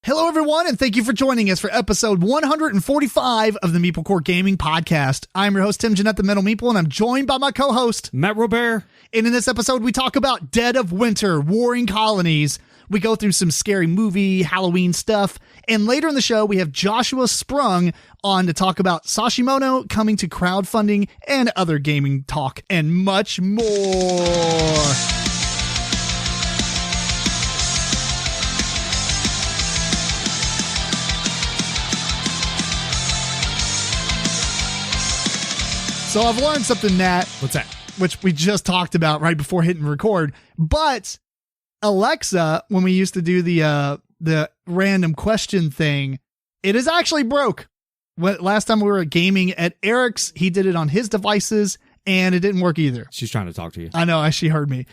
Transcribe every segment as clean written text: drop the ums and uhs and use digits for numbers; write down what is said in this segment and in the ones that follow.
Hello, everyone, and thank you for joining us for episode 145 of the MeepleCore Gaming Podcast. I'm your host, Tim Jennette, the Metal Meeple, and I'm joined by my co-host, Matt RoBear. And in this episode, we talk about Dead of Winter, Warring Colonies. We go through some scary movie, Halloween stuff, and later in the show, we have Joshua Sprung on to talk about Sashimono coming to crowdfunding and other gaming talk, and much more. So I've learned something, Nat. What's that? Which we just talked about right before hitting record. But Alexa, when we used to do the random question thing, it is actually broke. Last time we were gaming at Eric's, he did it on his devices, and it didn't work either. She's trying to talk to you. I know, she heard me.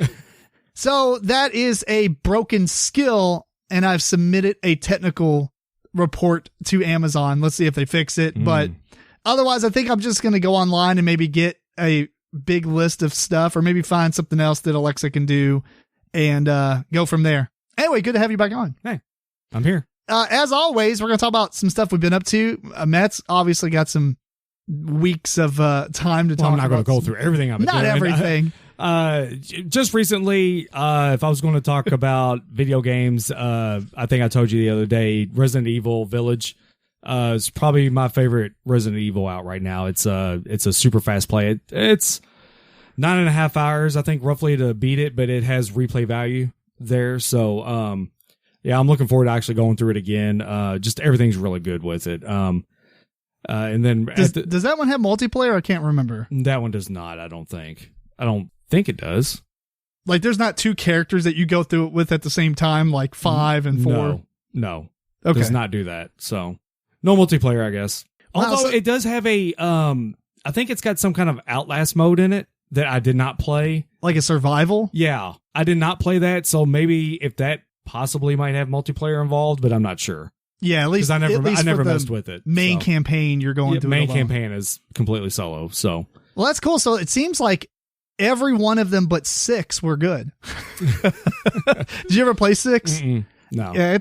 So that is a broken skill, and I've submitted a technical report to Amazon. Let's see if they fix it. But otherwise, I think I'm just going to go online and maybe get a big list of stuff, or maybe find something else that Alexa can do and go from there. Anyway, good to have you back on. Hey, I'm here. As always, we're going to talk about some stuff we've been up to. Matt's obviously got some weeks of time to talk about. I'm not going to go through everything I've been doing. Not everything. Just recently, if I was going to talk about video games, I think I told you the other day, Resident Evil Village. It's probably my favorite Resident Evil out right now. It's a super fast play. It's 9.5 hours, I think, roughly to beat it, but it has replay value there. So, yeah, I'm looking forward to actually going through it again. Just everything's really good with it. And then does that one have multiplayer? I can't remember. That one does not. I don't think it does. Like, there's not two characters that you go through it with at the same time, like 5 and 4. No. Okay. Does not do that. So. No multiplayer, I guess. Although it does have a, I think it's got some kind of Outlast mode in it that I did not play. Like a survival? Yeah, I did not play that, so maybe if that possibly might have multiplayer involved, but I'm not sure. Yeah, at least I never for messed with it. Main campaign, you're going through. Main campaign is completely solo. So well, that's cool. So it seems like every one of them but 6 were good. Did you ever play 6? No. Yeah,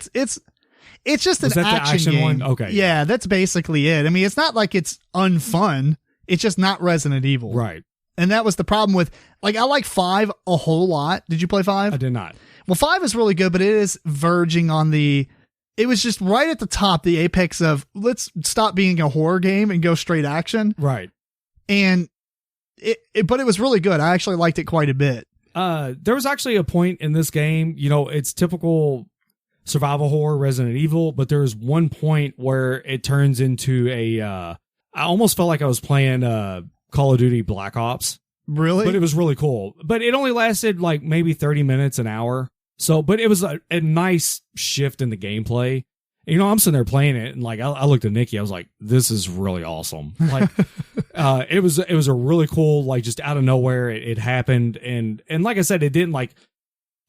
it's just an action game. One? Okay. Yeah, that's basically it. I mean, it's not like it's unfun. It's just not Resident Evil. Right. And that was the problem with, like, I like 5 a whole lot. Did you play 5? I did not. Well, 5 is really good, but it is verging on it was just right at the top, the apex of let's stop being a horror game and go straight action. Right. And but it was really good. I actually liked it quite a bit. There was actually a point in this game, it's typical survival horror Resident Evil, but there's one point where it turns into I almost felt like I was playing Call of Duty Black Ops. Really? But it was really cool. But it only lasted like maybe 30 minutes, an hour. So, but it was a nice shift in the gameplay. I'm sitting there playing it, and like I looked at Nikki, I was like, this is really awesome. Like it was a really cool, like, just out of nowhere it happened, and like I said, it didn't like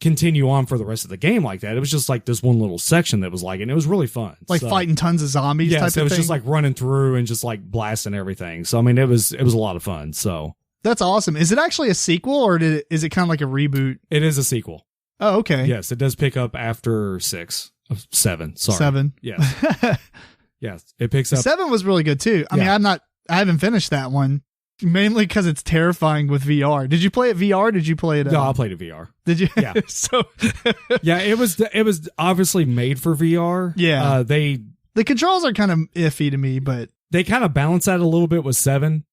continue on for the rest of the game like that. It was just like this one little section that was like, and it was really fun. Like fighting tons of zombies type of thing? It was just like running through and just like blasting everything. So, I mean, it was a lot of fun. So that's awesome. Is it actually a sequel, or is it kind of like a reboot? It is a sequel. Oh, okay. Yes, it does pick up after 7. Sorry. 7. Yes. Yes, it picks up. 7 was really good too. I mean, I haven't finished that one. Mainly because it's terrifying with VR. Did you play it VR? Did you play it? No, I played it VR. Did you? Yeah. So, yeah, it was obviously made for VR. Yeah. The controls are kind of iffy to me, but they kind of balance that a little bit with 7,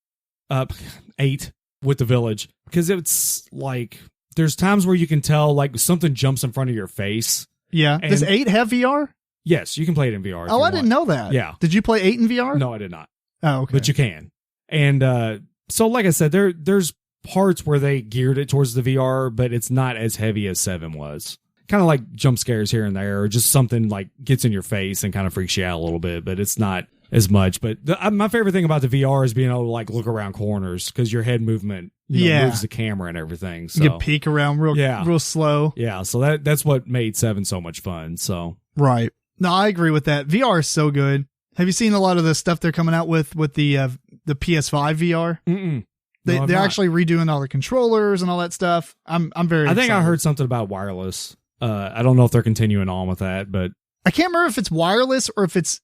8 with the Village, because it's like there's times where you can tell like something jumps in front of your face. Yeah. Does 8 have VR? Yes, you can play it in VR. Oh, I didn't know that. Yeah. Did you play 8 in VR? No, I did not. Oh, okay. But you can. And so, like I said, there's parts where they geared it towards the VR, but it's not as heavy as 7 was. Kind of like jump scares here and there, or just something like gets in your face and kind of freaks you out a little bit, but it's not as much. But my favorite thing about the VR is being able to like look around corners, because your head movement moves the camera and everything. So you can peek around real slow. Yeah, so that's what made 7 so much fun. So right. No, I agree with that. VR is so good. Have you seen a lot of the stuff they're coming out with the PS5 VR? Mm-mm. They're actually redoing all the controllers and all that stuff. I'm very excited. I think I heard something about wireless. I don't know if they're continuing on with that, but I can't remember if it's wireless or if it's,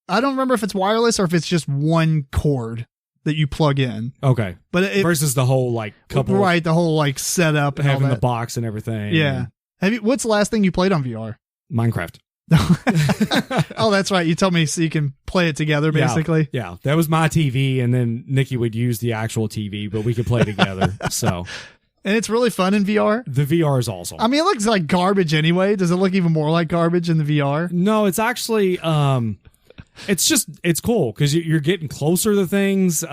I don't remember if it's wireless or if it's just one cord that you plug in. Okay. But versus the whole like couple. Right. The whole like setup and having all that. the box and everything. Yeah. What's the last thing you played on VR? Minecraft. Oh, that's right. You told me so you can play it together, basically. Yeah. That was my TV, and then Nikki would use the actual TV, but we could play together. So, and it's really fun in VR. The VR is awesome. I mean, it looks like garbage anyway. Does it look even more like garbage in the VR? No, it's actually it's cool because you're getting closer to things.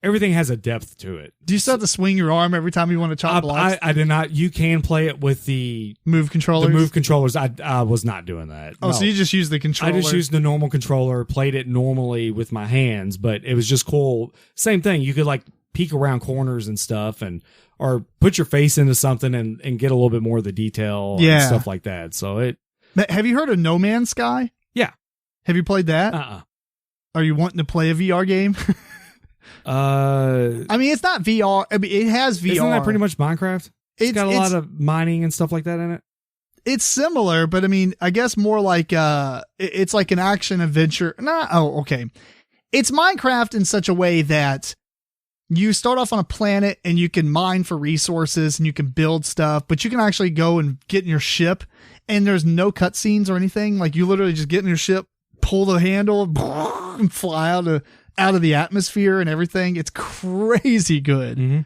Everything has a depth to it. Do you still have to swing your arm every time you want to chop blocks? I did not. You can play it with the move controllers. The move controllers. I was not doing that. Oh, no. So you just use the controller? I just used the normal controller. Played it normally with my hands, but it was just cool. Same thing. You could like peek around corners and stuff, or put your face into something and get a little bit more of the detail and stuff like that. So it. Have you heard of No Man's Sky? Yeah. Have you played that? Are you wanting to play a VR game? I mean, it's not VR. I mean, it has VR. Isn't that pretty much Minecraft? It's got a lot of mining and stuff like that in it. It's similar, but I mean, I guess more like it's like an action adventure. Okay. It's Minecraft in such a way that you start off on a planet and you can mine for resources and you can build stuff, but you can actually go and get in your ship and there's no cutscenes or anything. Like you literally just get in your ship, pull the handle, and fly out of the atmosphere and everything. It's crazy good. Mm-hmm.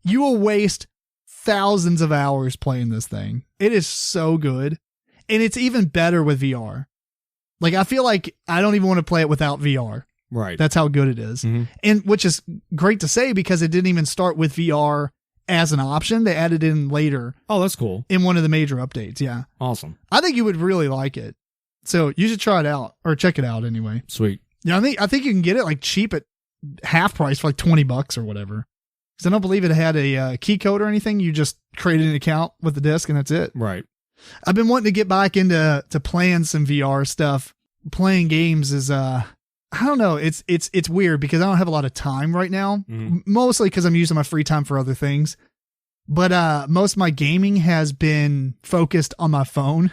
You will waste thousands of hours playing this thing. It is so good. And it's even better with VR. Like, I feel like I don't even want to play it without VR. Right. That's how good it is. Mm-hmm. And which is great to say because it didn't even start with VR as an option. They added it in later. Oh, that's cool. In one of the major updates. Yeah. Awesome. I think you would really like it. So you should try it out or check it out anyway. Sweet. Yeah, I think you can get it like cheap at half price for like $20 or whatever. Because I don't believe it had a key code or anything. You just created an account with the disc and that's it. Right. I've been wanting to get back into playing some VR stuff. Playing games is I don't know. It's weird because I don't have a lot of time right now. Mm-hmm. Mostly because I'm using my free time for other things. But most of my gaming has been focused on my phone.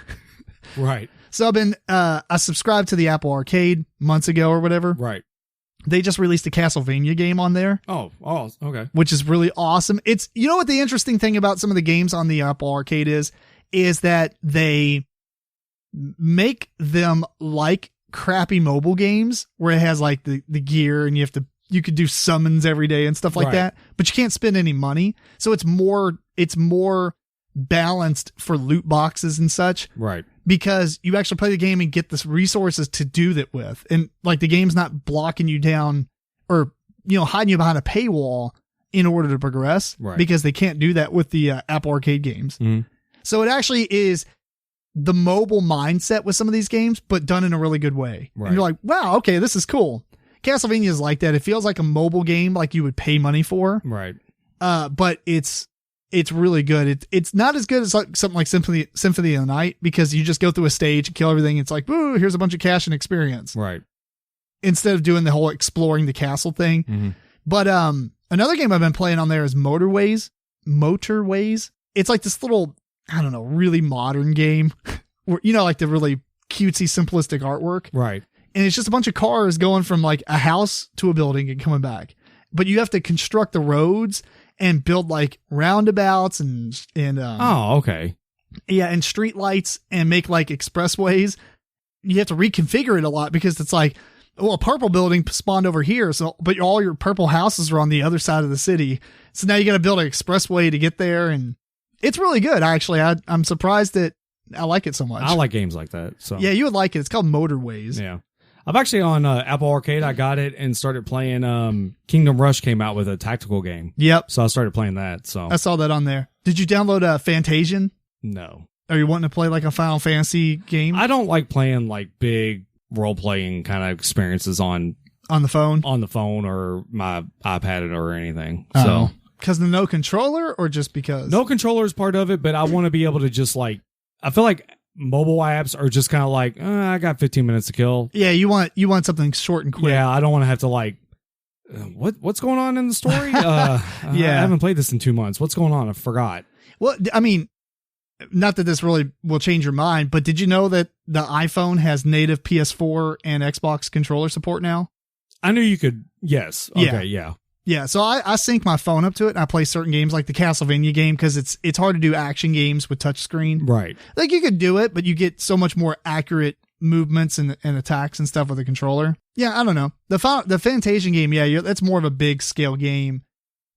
Right. So I've been, I subscribed to the Apple Arcade months ago or whatever. Right. They just released a Castlevania game on there. Oh, okay. Which is really awesome. It's, you know what the interesting thing about some of the games on the Apple Arcade is that they make them like crappy mobile games where it has like the gear and you could do summons every day and stuff like that, but you can't spend any money. So it's more balanced for loot boxes and such. Right. Because you actually play the game and get the resources to do that with. And like the game's not blocking you down or, hiding you behind a paywall in order to progress. Right. Because they can't do that with the Apple Arcade games. Mm-hmm. So it actually is the mobile mindset with some of these games, but done in a really good way. Right. And you're like, wow, okay, this is cool. Castlevania is like that. It feels like a mobile game like you would pay money for. Right. But it's really good. It's not as good as like something like Symphony of the Night because you just go through a stage and kill everything. It's like, woo, here's a bunch of cash and experience. Right. Instead of doing the whole exploring the castle thing. Mm-hmm. But another game I've been playing on there is Motorways. It's like this little, I don't know, really modern game where, like the really cutesy, simplistic artwork. Right. And it's just a bunch of cars going from like a house to a building and coming back. But you have to construct the roads and build like roundabouts and oh, okay. Yeah, and street lights and make like expressways. You have to reconfigure it a lot because it's like, well, a purple building spawned over here, but all your purple houses are on the other side of the city. So now you got to build an expressway to get there, and it's really good. Actually, I'm surprised that I like it so much. I like games like that. So yeah, you would like it. It's called Motorways. Yeah. I've actually on Apple Arcade, I got it and started playing. Kingdom Rush came out with a tactical game. Yep. So I started playing that. So I saw that on there. Did you download Fantasian? No. Are you wanting to play like a Final Fantasy game? I don't like playing like big role playing kind of experiences on the phone, or my iPad or anything. Uh-oh. So because the no controller, or just because no controller is part of it, but I want to be able to just like, I feel like mobile apps are just kind of like, I got 15 minutes to kill. Yeah, you want something short and quick. Yeah, I don't want to have to like, what's going on in the story? Yeah, I haven't played this in 2 months. What's going on? I forgot. Well, I mean, not that this really will change your mind, but did you know that the iPhone has native PS4 and Xbox controller support now? I knew you could. Yes. Okay. Yeah. Yeah. So I sync my phone up to it and I play certain games like the Castlevania game because it's hard to do action games with touchscreen. Right. Like you could do it, but you get so much more accurate movements and attacks and stuff with the controller. Yeah. I don't know. The Fantasia game. Yeah. That's more of a big scale game.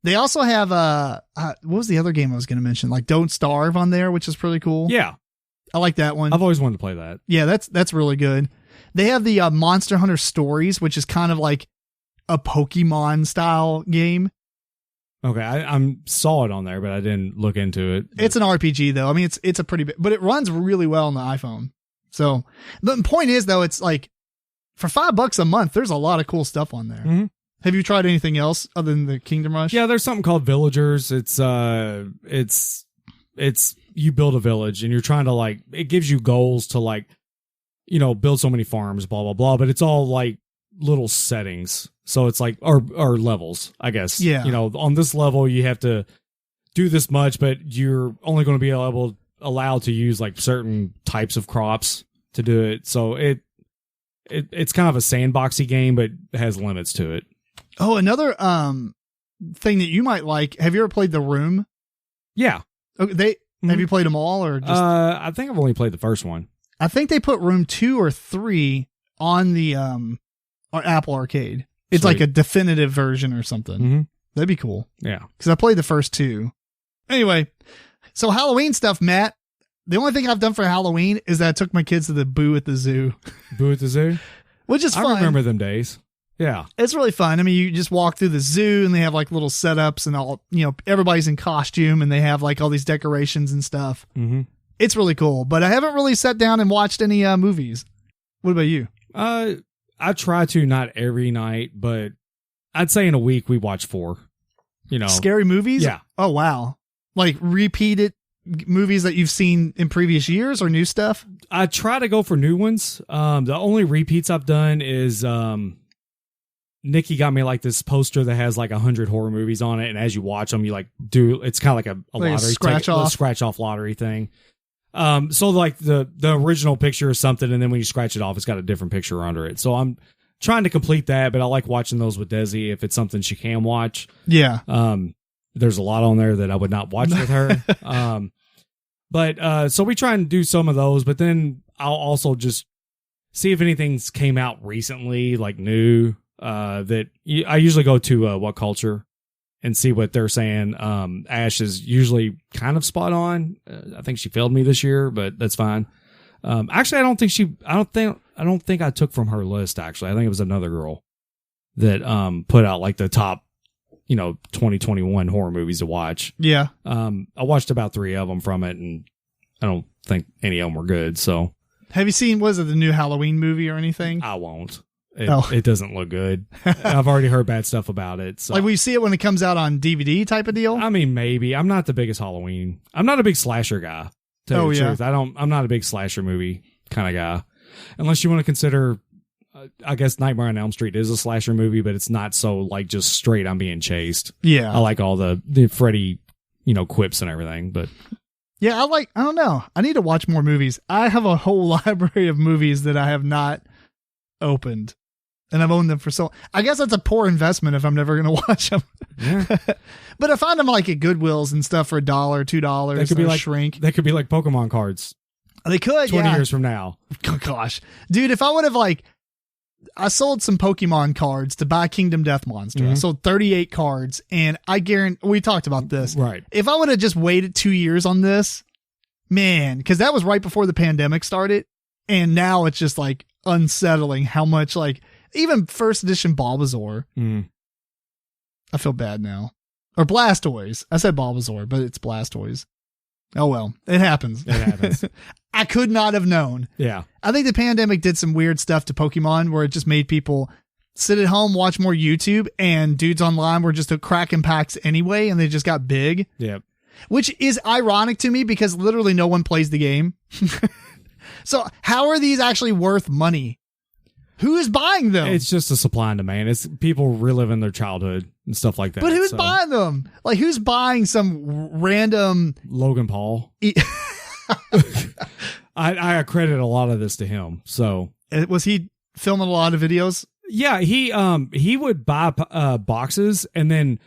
They also have what was the other game I was going to mention? Like Don't Starve on there, which is pretty cool. Yeah. I like that one. I've always wanted to play that. Yeah, that's really good. They have the Monster Hunter Stories, which is kind of like a Pokemon style game. Okay, I saw it on there, but I didn't look into it. It's an RPG though. I mean, it's a pretty big, but it runs really well on the iPhone. So the point is though, it's like for $5 a month, there's a lot of cool stuff on there. Mm-hmm. Have you tried anything else other than the Kingdom Rush? Yeah, there's something called Villagers. It's you build a village and you're trying to like, it gives you goals to like, build so many farms, blah, blah, blah. But it's all like little settings. So it's like, or levels, I guess. Yeah. On this level, you have to do this much, but you're only going to be allowed to use like certain types of crops to do it. So it's kind of a sandboxy game, but it has limits to it. Oh, another thing that you might like. Have you ever played The Room? Yeah. Okay, have you played them all or just? I think I've only played the first one. I think they put Room 2 or 3 on the Apple Arcade. It's Sweet. like a definitive version or something. Mm-hmm. That'd be cool. Yeah. Because I played the first 2. Anyway, so Halloween stuff, Matt. The only thing I've done for Halloween is that I took my kids to the Boo at the Zoo. Boo at the Zoo? Which is fun. I remember them days. Yeah. It's really fun. I mean, you just walk through the zoo and they have like little setups and all, everybody's in costume and they have like all these decorations and stuff. Mm-hmm. It's really cool, but I haven't really sat down and watched any movies. What about you? I try to, not every night, but I'd say in a week we watch 4. Scary movies? Yeah. Oh, wow. Like repeated movies that you've seen in previous years or new stuff? I try to go for new ones. The only repeats I've done is Nikki got me like this poster that has like 100 horror movies on it, and as you watch them, you like it's kind of like a lottery, scratch off lottery thing. So like the original picture is something, and then when you scratch it off, it's got a different picture under it. So I'm trying to complete that, but I like watching those with Desi if it's something she can watch. Yeah. There's a lot on there that I would not watch with her. But so we try and do some of those, but then I'll also just see if anything's came out recently, like new. That I usually go to What Culture and see what they're saying. Ash is usually kind of spot on. I think she failed me this year, but that's fine. Actually, I don't think I took from her list. Actually, I think it was another girl that put out like the top 2021 horror movies to watch. Yeah. I watched about 3 of them from it, and I don't think any of them were good. So, have you seen the new Halloween movie or anything? I won't. It doesn't look good. I've already heard bad stuff about it. So. Like we see it when it comes out on DVD type of deal? I mean, maybe. I'm not the biggest Halloween. I'm not a big slasher guy. To tell you the truth. I'm not a big slasher movie kind of guy. Unless you want to consider, I guess Nightmare on Elm Street is a slasher movie, but it's not so like just straight I'm being chased. Yeah. I like all the Freddy, quips and everything, but. Yeah, I don't know. I need to watch more movies. I have a whole library of movies that I have not opened. And I've owned them for so. I guess that's a poor investment if I'm never going to watch them. Yeah. But I find them like at Goodwills and stuff for $1, $2. They could be like shrink. They could be like Pokemon cards. They could 20 years from now. Oh, gosh, dude, if I would have I sold some Pokemon cards to buy Kingdom Death Monster. Mm-hmm. I sold 38 cards, and I guarantee we talked about this. Right. If I would have just waited 2 years on this, man, because that was right before the pandemic started, and now it's just like unsettling how much even first edition Bulbasaur. Mm. I feel bad now. Or Blastoise. I said Bulbasaur, but it's Blastoise. Oh well, it happens. It happens. I could not have known. Yeah. I think the pandemic did some weird stuff to Pokemon where it just made people sit at home, watch more YouTube, and dudes online were just cracking packs anyway, and they just got big. Yep. Which is ironic to me because literally no one plays the game. So how are these actually worth money? Who is buying them? It's just a supply and demand. It's people reliving their childhood and stuff like that. But who's buying them? Like, who's buying some random Logan Paul? I credit a lot of this to him. So was he filming a lot of videos? Yeah, he would buy boxes and then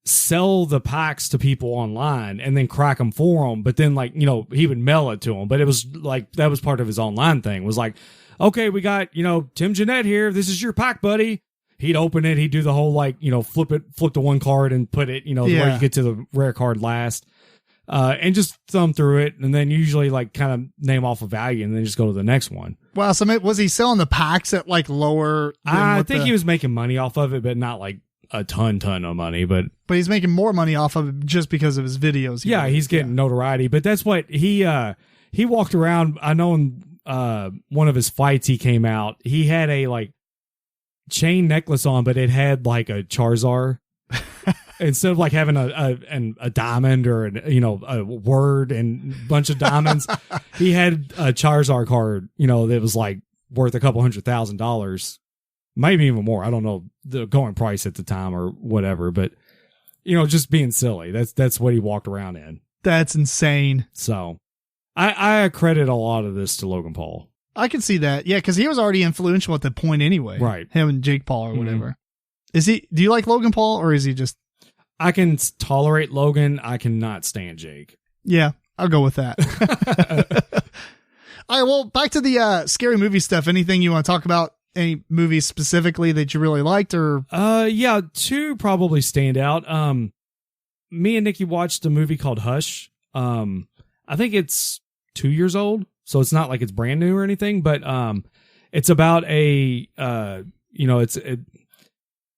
sell the packs to people online and then crack them for them. But then, like, he would mail it to them. But it was like, that was part of his online thing. It was like, okay, we got, Tim Jennette here. This is your pack, buddy. He'd open it. He'd do the whole, like, flip the one card and put it, where you get to the rare card last. And just thumb through it. And then usually, like, kind of name off a value and then just go to the next one. Wow. So was he selling the packs at, like, lower? I think he was making money off of it, but not like a ton of money, but he's making more money off of it just because of his videos. He's getting notoriety, but that's what he walked around. I know in one of his fights he came out, he had a like chain necklace on, but it had like a Charizard instead of like having a diamond or a word and a bunch of diamonds. He had a Charizard card, that was like worth a couple $100,000. Maybe even more. I don't know the going price at the time or whatever, but just being silly. That's what he walked around in. That's insane. So I credit a lot of this to Logan Paul. I can see that. Yeah, because he was already influential at the point anyway. Right. Him and Jake Paul or whatever. Do you like Logan Paul or is he just... I can tolerate Logan. I cannot stand Jake. Yeah, I'll go with that. All right, well, back to the scary movie stuff. Anything you want to talk about? Any movies specifically that you really liked, or? Yeah, two probably stand out. Me and Nikki watched a movie called Hush. I think it's 2 years old, so it's not like it's brand new or anything, but it's about the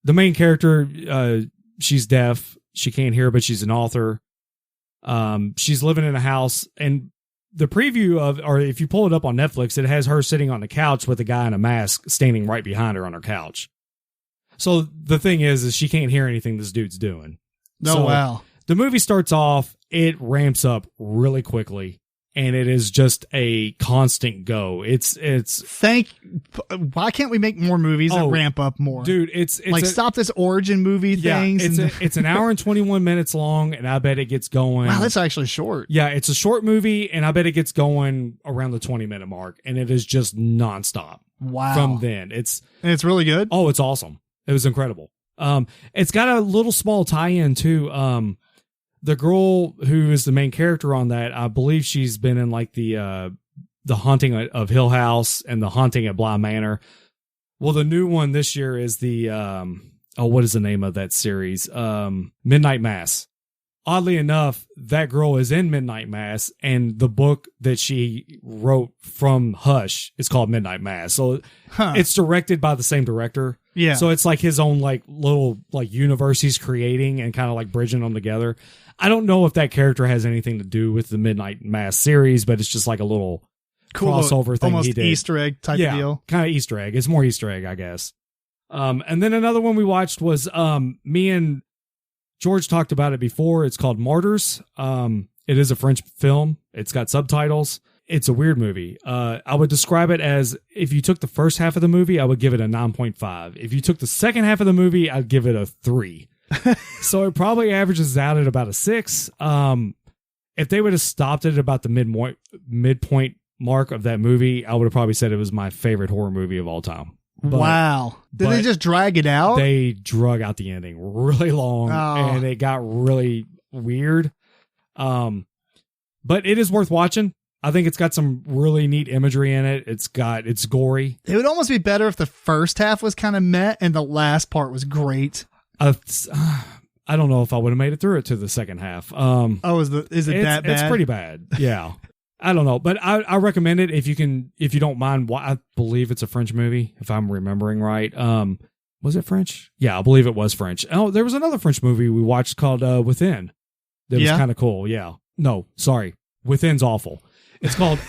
main character. She's deaf. She can't hear, but she's an author. She's living in a house, and the preview or if you pull it up on Netflix, it has her sitting on the couch with a guy in a mask standing right behind her on her couch. So the thing is she can't hear anything this dude's doing. Oh, so wow. The movie starts off, it ramps up really quickly, and it is just a constant go. Why can't we make more movies that ramp up more? Dude, it's like stop this origin movie things. It's an hour and 21 minutes long, and I bet it gets going. Wow, that's actually short. Yeah, it's a short movie, and I bet it gets going around the 20-minute mark, and it is just nonstop. Wow. From then. And it's really good? Oh, it's awesome. It was incredible. It's got a little small tie-in too. The girl who is the main character on that, I believe she's been in like the Haunting of Hill House and the Haunting at Bly Manor. Well, the new one this year is the what is the name of that series? Midnight Mass. Oddly enough, that girl is in Midnight Mass, and the book that she wrote from Hush is called Midnight Mass. So it's directed by the same director. Yeah. So it's like his own like little like universe he's creating and kind of like bridging them together. I don't know if that character has anything to do with the Midnight Mass series, but it's just like a little cool crossover thing he did. Easter egg type of deal. Kind of Easter egg. It's more Easter egg, I guess. And then another one we watched was me and George talked about it before. It's called Martyrs. It is a French film. It's got subtitles. It's a weird movie. I would describe it as if you took the first half of the movie, I would give it a 9.5. If you took the second half of the movie, I'd give it a 3. So it probably averages out at about a 6. If they would have stopped it at about the midpoint mark of that movie, I would have probably said it was my favorite horror movie of all time. Wow. Did they just drag it out? They drug out the ending really long, and it got really weird. But it is worth watching. I think it's got some really neat imagery in it. It's gory. It would almost be better if the first half was kind of meh and the last part was great. I don't know if I would have made it through it to the second half. Is it that bad? It's pretty bad. Yeah. I don't know, but I recommend it if you don't mind. I believe it's a French movie, if I'm remembering right. Was it French? Yeah, I believe it was French. Oh, there was another French movie we watched called Within. That was kind of cool. Yeah. No, sorry. Within's awful. It's called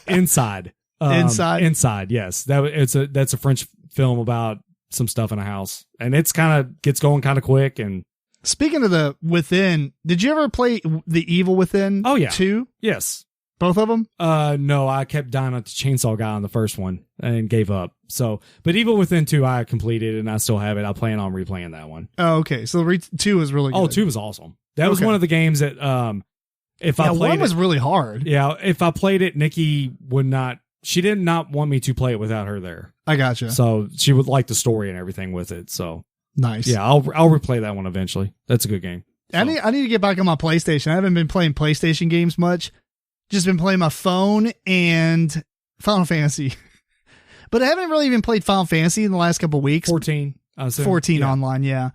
Inside. Inside. Yes. That's a French film about some stuff in a house, and it's kind of gets going kind of quick. And speaking of the Within, did you ever play The Evil Within? Oh yeah. 2? Yes. Both of them? No, I kept dying at the chainsaw guy on the first one and gave up. So, but Evil Within 2 I completed and I still have it. I plan on replaying that one. Oh, okay. So 2 was really good. Oh, 2 was awesome. That was one of the games that If I played one was really hard. Yeah, if I played it, Nikki would not. She did not want me to play it without her there. I gotcha. So she would like the story and everything with it. So nice. Yeah, I'll replay that one eventually. That's a good game. So. I need to get back on my PlayStation. I haven't been playing PlayStation games much. Just been playing my phone and Final Fantasy. But I haven't really even played Final Fantasy in the last couple of weeks. 14. 14 online, yeah.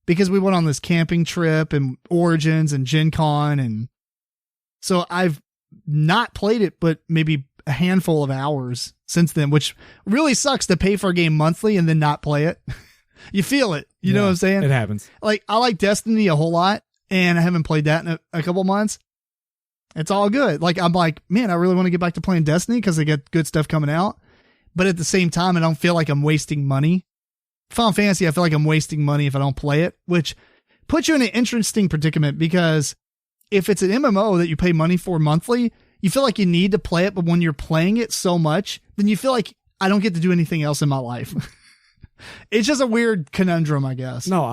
Because we went on this camping trip and Origins and Gen Con. And so I've not played it, but maybe a handful of hours since then, which really sucks to pay for a game monthly and then not play it. You feel it. You know what I'm saying? It happens. Like, I like Destiny a whole lot, and I haven't played that in a couple months. It's all good. Like, I'm like, man, I really want to get back to playing Destiny because they get good stuff coming out. But at the same time, I don't feel like I'm wasting money. Final Fantasy, I feel like I'm wasting money if I don't play it, which puts you in an interesting predicament because if it's an MMO that you pay money for monthly, you feel like you need to play it, but when you're playing it so much, then you feel like I don't get to do anything else in my life. It's just a weird conundrum, I guess. No,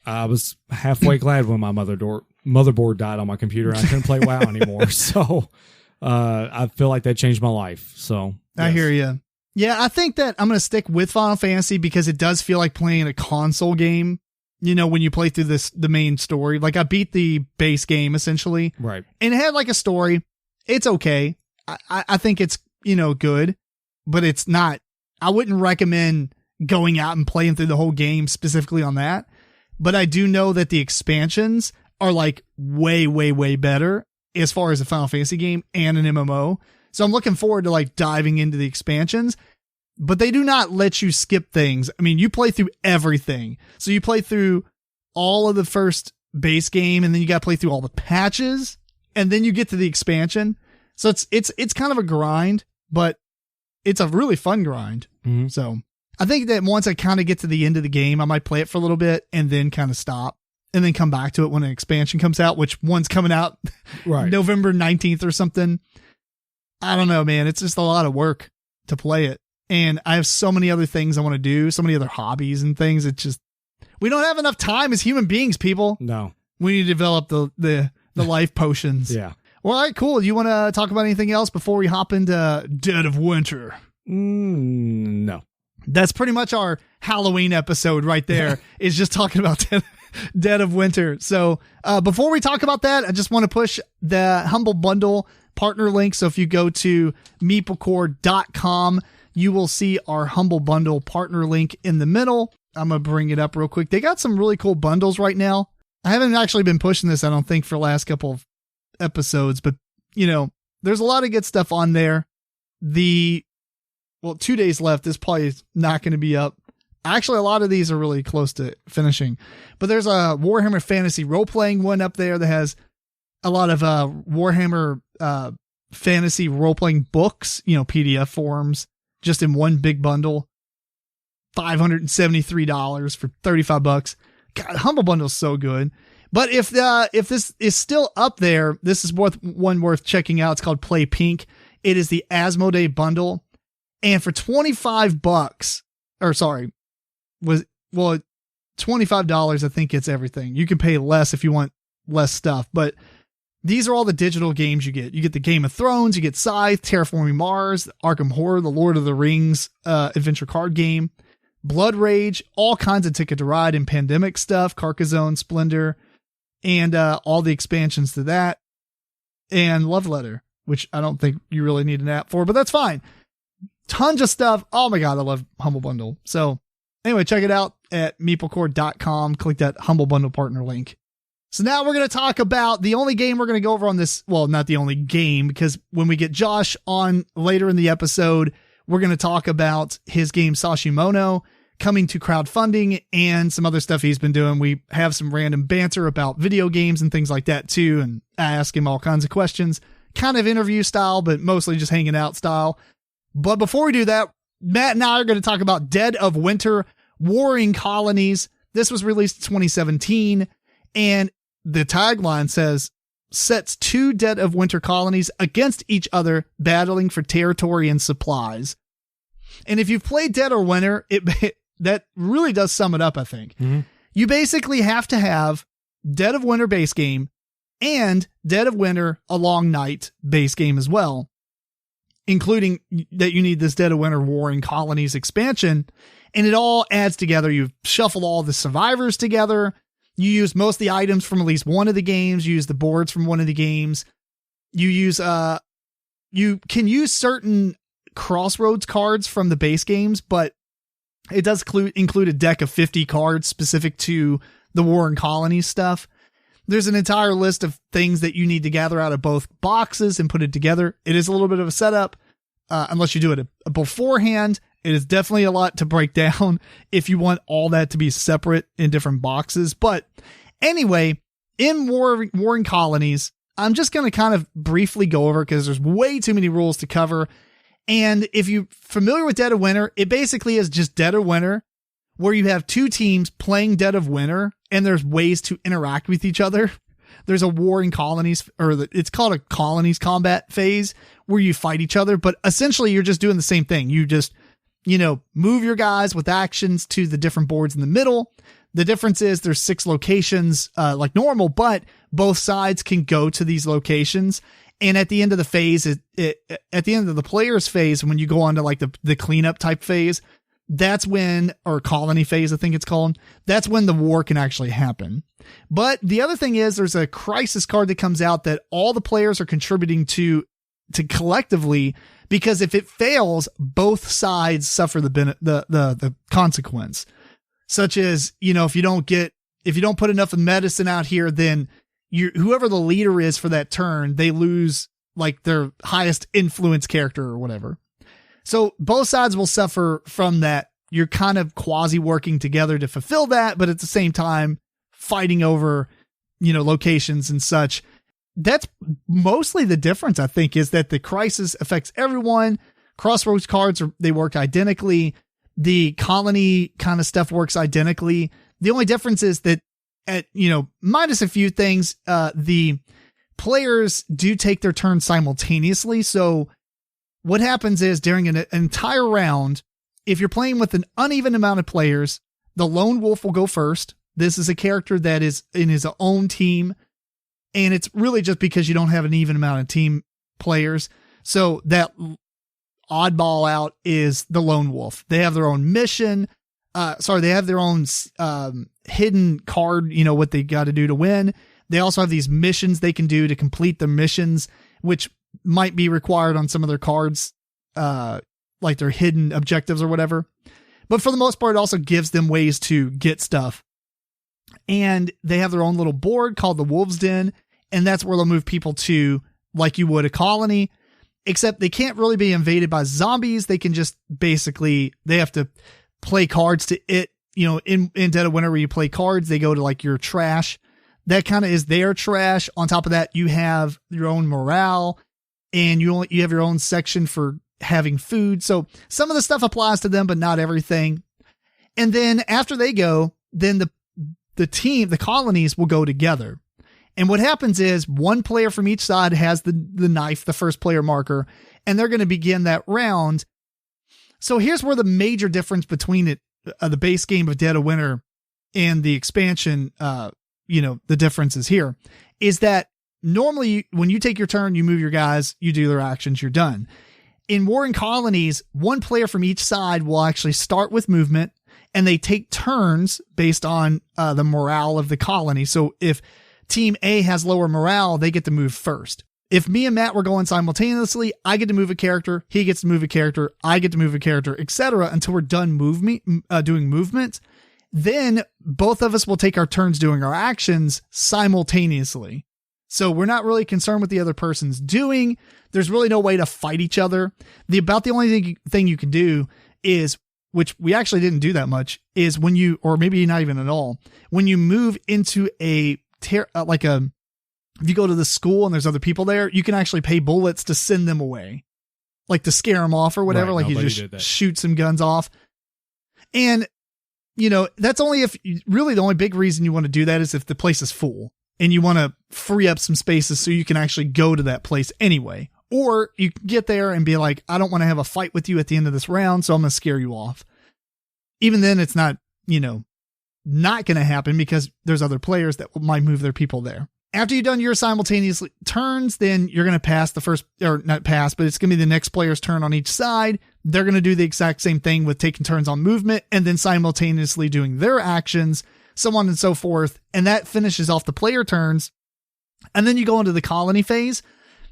I was halfway glad when my motherboard died on my computer and I couldn't play WoW anymore. So I feel like that changed my life. So yes. I hear you. Yeah, I think that I'm going to stick with Final Fantasy because it does feel like playing a console game. You know, when you play through the main story, like I beat the base game essentially. Right. And it had like a story. It's okay. I think it's, good, but it's not, I wouldn't recommend going out and playing through the whole game specifically on that. But I do know that the expansions are like way, way, way better as far as a Final Fantasy game and an MMO. So I'm looking forward to like diving into the expansions, but they do not let you skip things. I mean, you play through everything. So you play through all of the first base game and then you got to play through all the patches and then you get to the expansion. So it's kind of a grind, but it's a really fun grind. Mm-hmm. So I think that once I kind of get to the end of the game, I might play it for a little bit and then kind of stop and then come back to it when an expansion comes out, which one's coming out right November 19th or something. I don't know, man. It's just a lot of work to play it. And I have so many other things I want to do, so many other hobbies and things. It's just, we don't have enough time as human beings, people. No. We need to develop the life potions. Yeah. Well, all right, cool. You want to talk about anything else before we hop into Dead of Winter? No. That's pretty much our Halloween episode right there. Is just talking about Dead of Winter. So before we talk about that, I just want to push the Humble Bundle partner link. So if you go to MeepleCore.com, you will see our Humble Bundle partner link in the middle. I'm going to bring it up real quick. They got some really cool bundles right now. I haven't actually been pushing this, I don't think, for the last couple of episodes, but there's a lot of good stuff on there. 2 days left. This probably is not going to be up. Actually, a lot of these are really close to finishing, but there's a Warhammer Fantasy role-playing one up there that has a lot of Warhammer Fantasy role-playing books, PDF forms, just in one big bundle. $573 for $35. God, Humble Bundle's so good. But if this is still up there, this is one worth checking out. It's called Play Pink. It is the Asmodee bundle. And for $25, $25, I think it's everything. You can pay less if you want less stuff, but these are all the digital games you get. You get the Game of Thrones, you get Scythe, Terraforming Mars, Arkham Horror, the Lord of the Rings adventure card game, Blood Rage, all kinds of Ticket to Ride and Pandemic stuff, Carcassonne, Splendor, and all the expansions to that, and Love Letter, which I don't think you really need an app for, but that's fine. Tons of stuff. Oh my God, I love Humble Bundle. So anyway, check it out at MeepleCore.com. Click that Humble Bundle partner link. So now we're going to talk about the only game we're going to go over on this. Well, not the only game, because when we get Josh on later in the episode, we're going to talk about his game Sashimono coming to crowdfunding and some other stuff he's been doing. We have some random banter about video games and things like that too. And I ask him all kinds of questions, kind of interview style, but mostly just hanging out style. But before we do that, Matt and I are going to talk about Dead of Winter, Warring Colonies. This was released in 2017, and the tagline says, sets 2 Dead of Winter colonies against each other, battling for territory and supplies. And if you've played Dead of Winter, that really does sum it up, I think. Mm-hmm. You basically have to have Dead of Winter base game, and Dead of Winter, A Long Night base game as well, including that you need this Dead of Winter Warring Colonies expansion. And it all adds together. You shuffle all the survivors together. You use most of the items from at least one of the games. You use the boards from one of the games. You use, you can use certain Crossroads cards from the base games, but it does include a deck of 50 cards specific to the Warring Colonies stuff. There's an entire list of things that you need to gather out of both boxes and put it together. It is a little bit of a setup, unless you do it beforehand. It is definitely a lot to break down if you want all that to be separate in different boxes. But anyway, in Warring Colonies, I'm just going to kind of briefly go over because there's way too many rules to cover. And if you're familiar with Dead of Winter, it basically is just Dead of Winter, where you have two teams playing Dead of Winter, and there's ways to interact with each other. There's a Warring Colonies, it's called a Colonies combat phase, where you fight each other, but essentially you're just doing the same thing. You just, move your guys with actions to the different boards in the middle. The difference is there's 6 locations, like normal, but both sides can go to these locations. And at the end of the phase, at the end of the player's phase, when you go on to like the cleanup type phase, that's when, or colony phase, I think it's called, that's when the war can actually happen. But the other thing is there's a crisis card that comes out that all the players are contributing to collectively, because if it fails, both sides suffer the consequence. Such as, if you don't put enough of medicine out here, then whoever the leader is for that turn, they lose like their highest influence character or whatever. So both sides will suffer from that. You're kind of quasi working together to fulfill that, but at the same time fighting over, locations and such. That's mostly the difference, I think, is that the crisis affects everyone. Crossroads cards, they work identically. The colony kind of stuff works identically. The only difference is that minus a few things, the players do take their turn simultaneously. So what happens is during an entire round, if you're playing with an uneven amount of players, the lone wolf will go first. This is a character that is in his own team. And it's really just because you don't have an even amount of team players. So that oddball out is the lone wolf. They have their own mission. They have their own hidden card, what they got to do to win. They also have these missions they can do to complete the missions, which might be required on some of their cards, like their hidden objectives or whatever. But for the most part, it also gives them ways to get stuff. And they have their own little board called the Wolves Den, and that's where they'll move people to, like you would a colony, except they can't really be invaded by zombies. They can just basically, they have to play cards to it, in Dead of Winter where you play cards, they go to like your trash. That kind of is their trash. On top of that, you have your own morale, and you have your own section for having food. So some of the stuff applies to them, but not everything. And then after they go, then the colonies will go together. And what happens is one player from each side has the knife, the first player marker, and they're going to begin that round. So here's where the major difference between the base game of Dead of Winter and the expansion, the difference is here, is that normally when you take your turn, you move your guys, you do their actions, you're done. In Warring Colonies, one player from each side will actually start with movement, and they take turns based on the morale of the colony. So if Team A has lower morale, they get to move first. If me and Matt were going simultaneously, I get to move a character, he gets to move a character, I get to move a character, etc. until we're done doing movement. Then both of us will take our turns doing our actions simultaneously. So we're not really concerned with the other person's doing. There's really no way to fight each other. About the only thing you can do is, which we actually didn't do that much, is when you, or maybe not even at all, when you move into if you go to the school and there's other people there, you can actually pay bullets to send them away, like to scare them off or whatever. Right, like you just shoot some guns off. And, that's only if really the only big reason you want to do that is if the place is full and you want to free up some spaces so you can actually go to that place anyway. Or you get there and be like, I don't want to have a fight with you at the end of this round, so I'm going to scare you off. Even then, it's not, not going to happen because there's other players that might move their people there. After you've done your simultaneous turns, then you're going to pass the first, or not pass, but it's going to be the next player's turn on each side. They're going to do the exact same thing with taking turns on movement and then simultaneously doing their actions, so on and so forth. And that finishes off the player turns. And then you go into the colony phase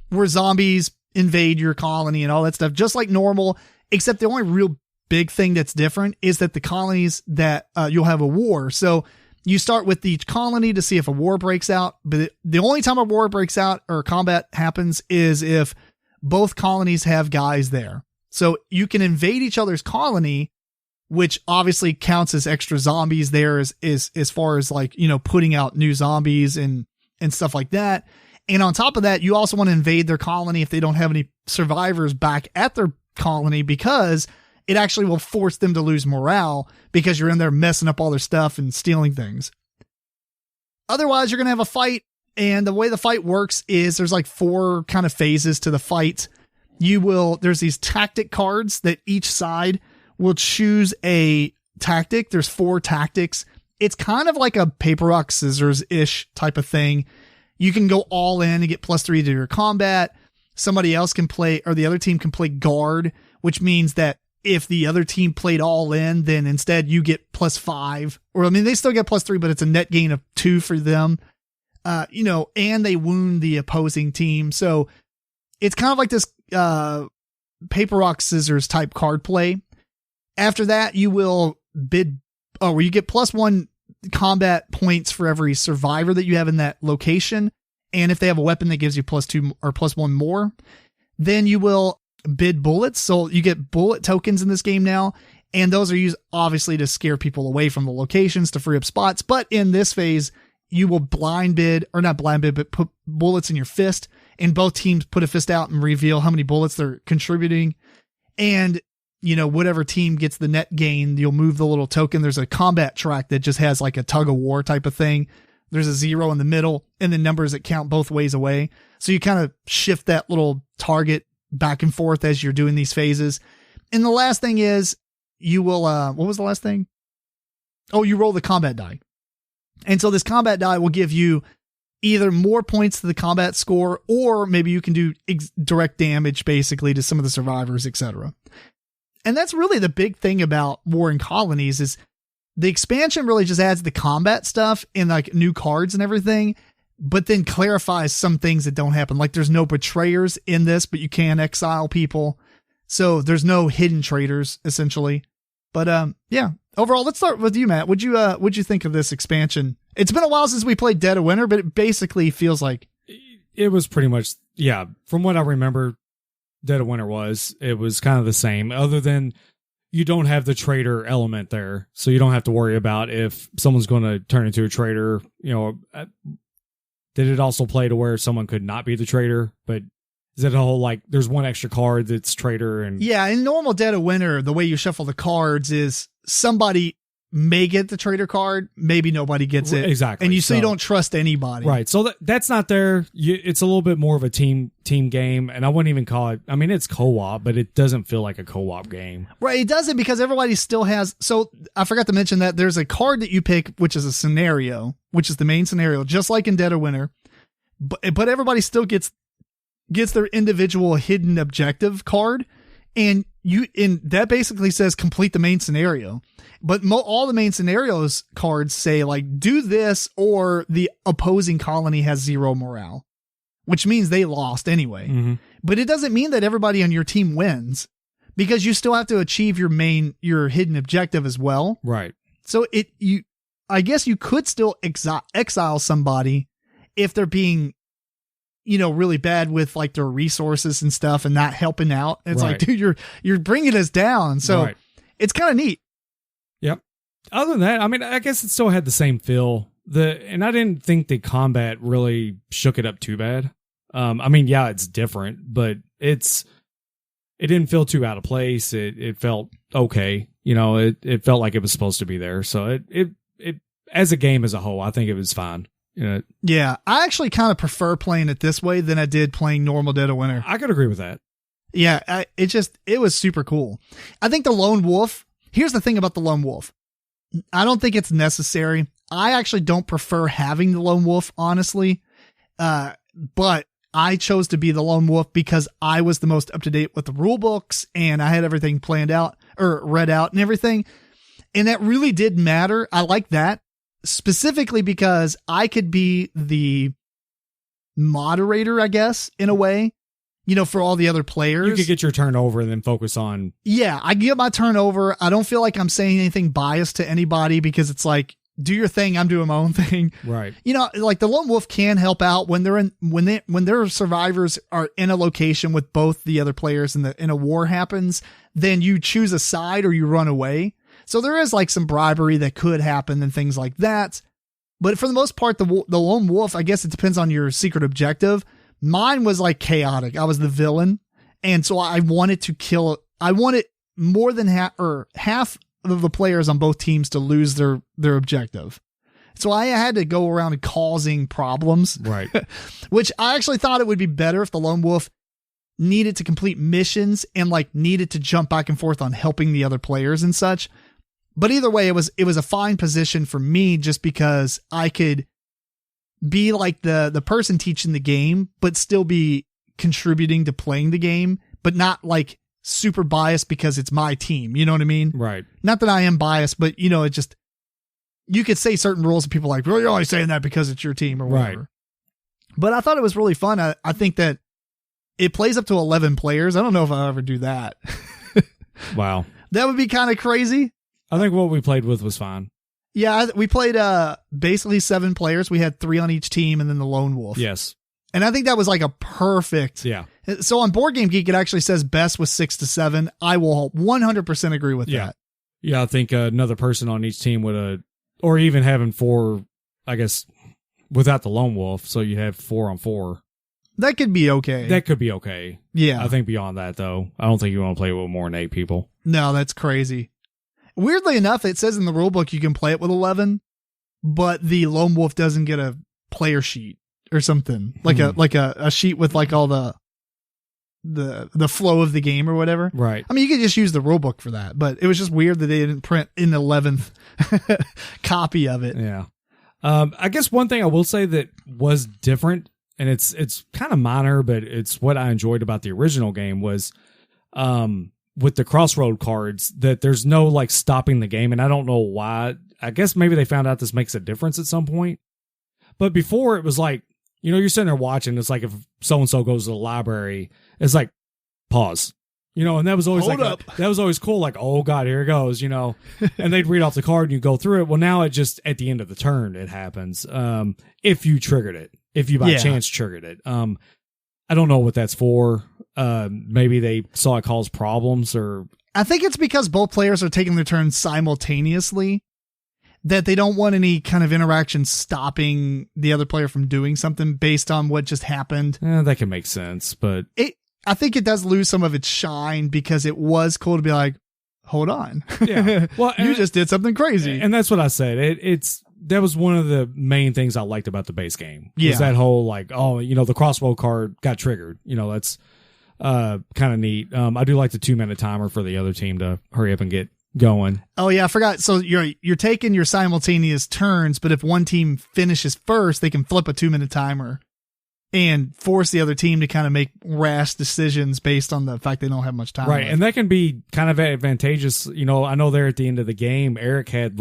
where zombies invade your colony and all that stuff, just like normal, except the only real big thing that's different is that the colonies that you'll have a war. So you start with each colony to see if a war breaks out, but the only time a war breaks out or combat happens is if both colonies have guys there. So you can invade each other's colony, which obviously counts as extra zombies there as far as like, putting out new zombies and stuff like that. And on top of that, you also want to invade their colony if they don't have any survivors back at their colony, because it actually will force them to lose morale because you're in there messing up all their stuff and stealing things. Otherwise, you're going to have a fight. And the way the fight works is there's like 4 kind of phases to the fight. There's these tactic cards that each side will choose a tactic. There's 4 tactics. It's kind of like a paper, rock, scissors-ish type of thing. You can go all in and get +3 to your combat. Somebody else can play, or the other team can play guard, which means that if the other team played all in, then instead you get +5, or they still get +3, but it's a net gain of 2 for them. And they wound the opposing team. So it's kind of like this, paper, rock, scissors type card play. After that, you will where you get +1 combat points for every survivor that you have in that location. And if they have a weapon that gives you +2 or +1 more, then you will bid bullets. So you get bullet tokens in this game now. And those are used obviously to scare people away from the locations to free up spots. But in this phase, you will not blind bid, but put bullets in your fist, and both teams put a fist out and reveal how many bullets they're contributing. And whatever team gets the net gain, you'll move the little token. There's a combat track that just has like a tug of war type of thing. There's a 0 in the middle and the numbers that count both ways away. So you kind of shift that little target back and forth as you're doing these phases. And the last thing is you will, what was the last thing? Oh, you roll the combat die. And so this combat die will give you either more points to the combat score, or maybe you can do direct damage basically to some of the survivors, etc. And that's really the big thing about War in Colonies is the expansion really just adds the combat stuff and like new cards and everything, but then clarifies some things that don't happen. Like there's no betrayers in this, but you can exile people. So there's no hidden traitors essentially. But yeah, overall, let's start with you, Matt. What'd you think of this expansion? It's been a while since we played Dead of Winter, but it basically feels like it was pretty much, yeah. From what I remember, Dead of Winter it was kind of the same, other than you don't have the traitor element there. So you don't have to worry about if someone's going to turn into a traitor. Did it also play to where someone could not be the traitor? But is it a whole, like, there's one extra card that's traitor? And yeah, in normal Dead of Winter, the way you shuffle the cards is somebody may get the traitor card, maybe nobody gets it. Exactly. And you don't trust anybody. Right. So that's not there. It's a little bit more of a team game, and I wouldn't even call it, it's co-op, but it doesn't feel like a co-op game. Right. It doesn't, because everybody still has, so I forgot to mention that there's a card that you pick, which is a scenario, which is the main scenario, just like in Dead of Winter, but everybody still gets their individual hidden objective card, and that basically says complete the main scenario. But all the main scenarios cards say like, do this or the opposing colony has 0 morale, which means they lost anyway. Mm-hmm. But it doesn't mean that everybody on your team wins, because you still have to achieve your hidden objective as well. Right. So I guess you could still exile somebody if they're being, really bad with like their resources and stuff and not helping out. It's right. Like, dude, you're bringing us down. So right. It's kind of neat. Yep. Other than that, I guess it still had the same feel. And I didn't think the combat really shook it up too bad. Yeah, it's different, but it didn't feel too out of place. It felt okay. It felt like it was supposed to be there. So it as a game as a whole, I think it was fine. Yeah, I actually kind of prefer playing it this way than I did playing normal Dead of Winter. I could agree with that. Yeah, it was super cool. I think the Lone Wolf, here's the thing about the Lone Wolf. I don't think it's necessary. I actually don't prefer having the Lone Wolf, honestly, But I chose to be the lone wolf because I was the most up to date with the rule books and I had everything planned out or read out and everything. And that really did matter. I like that specifically because I could be the moderator, I guess, in a way, for all the other players. You could get your turn over and then focus on. Yeah, I get my turn over. I don't feel like I'm saying anything biased to anybody because it's like, do your thing. I'm doing my own thing. Right. Like the lone wolf can help out when their survivors are in a location with both the other players and a war happens, then you choose a side or you run away. So there is like some bribery that could happen and things like that. But for the most part, the lone wolf, I guess it depends on your secret objective. Mine was like chaotic. I was the villain. And so I wanted more than half of the players on both teams to lose their objective. So I had to go around causing problems. Right. Which I actually thought it would be better if the lone wolf needed to complete missions and like needed to jump back and forth on helping the other players and such. But either way, it was a fine position for me just because I could be like the person teaching the game, but still be contributing to playing the game, but not like super biased because it's my team. You know what I mean? Right. Not that I am biased, but it just, you could say certain rules and people are like, well, you're only saying that because it's your team or whatever. Right. But I thought it was really fun. I think that it plays up to 11 players. I don't know if I'll ever do that. Wow. That would be kind of crazy. I think what we played with was fine. Yeah. We played, basically 7 players. We had 3 on each team and then the lone wolf. Yes. And I think that was like a perfect. Yeah. So on Board Game Geek, it actually says best was 6 to 7. I will 100% agree with that. Yeah. I think another person on each team would, or even having 4, I guess, without the lone wolf. So you have 4 on 4. That could be okay. That could be okay. Yeah. I think beyond that, though, I don't think you want to play with more than 8 people. No, that's crazy. Weirdly enough, it says in the rulebook you can play it with 11, but the lone wolf doesn't get a player sheet or something like a sheet with like all the flow of the game or whatever. Right. I mean, you could just use the rulebook for that, but it was just weird that they didn't print an 11th copy of it. Yeah. I guess one thing I will say that was different, and it's kind of minor, but it's what I enjoyed about the original game was, with the crossroad cards, that there's no like stopping the game. And I don't know why. I guess maybe they found out this makes a difference at some point. But before it was like, you're sitting there watching. It's like if so-and-so goes to the library, it's like, pause, and that was always that was always cool. Like, oh God, here it goes, and they'd read off the card and you go through it. Well, now it just, at the end of the turn, it happens. If you triggered it, if you by chance triggered it. I don't know what that's for. Maybe they saw it cause problems, or I think it's because both players are taking their turns simultaneously, that they don't want any kind of interaction stopping the other player from doing something based on what just happened. That can make sense, but I think it does lose some of its shine because it was cool to be like, hold on. Yeah. Well, you just did something crazy. And that's what I said. That was one of the main things I liked about the base game. Yeah. Was that whole like, the crossbow card got triggered. That's kind of neat. I do like the 2-minute timer for the other team to hurry up and get going. Oh yeah, I forgot. So you're taking your simultaneous turns, but if one team finishes first, they can flip a 2-minute timer and force the other team to kind of make rash decisions based on the fact they don't have much time. Right. left. And that can be kind of advantageous. I know there at the end of the game, Eric had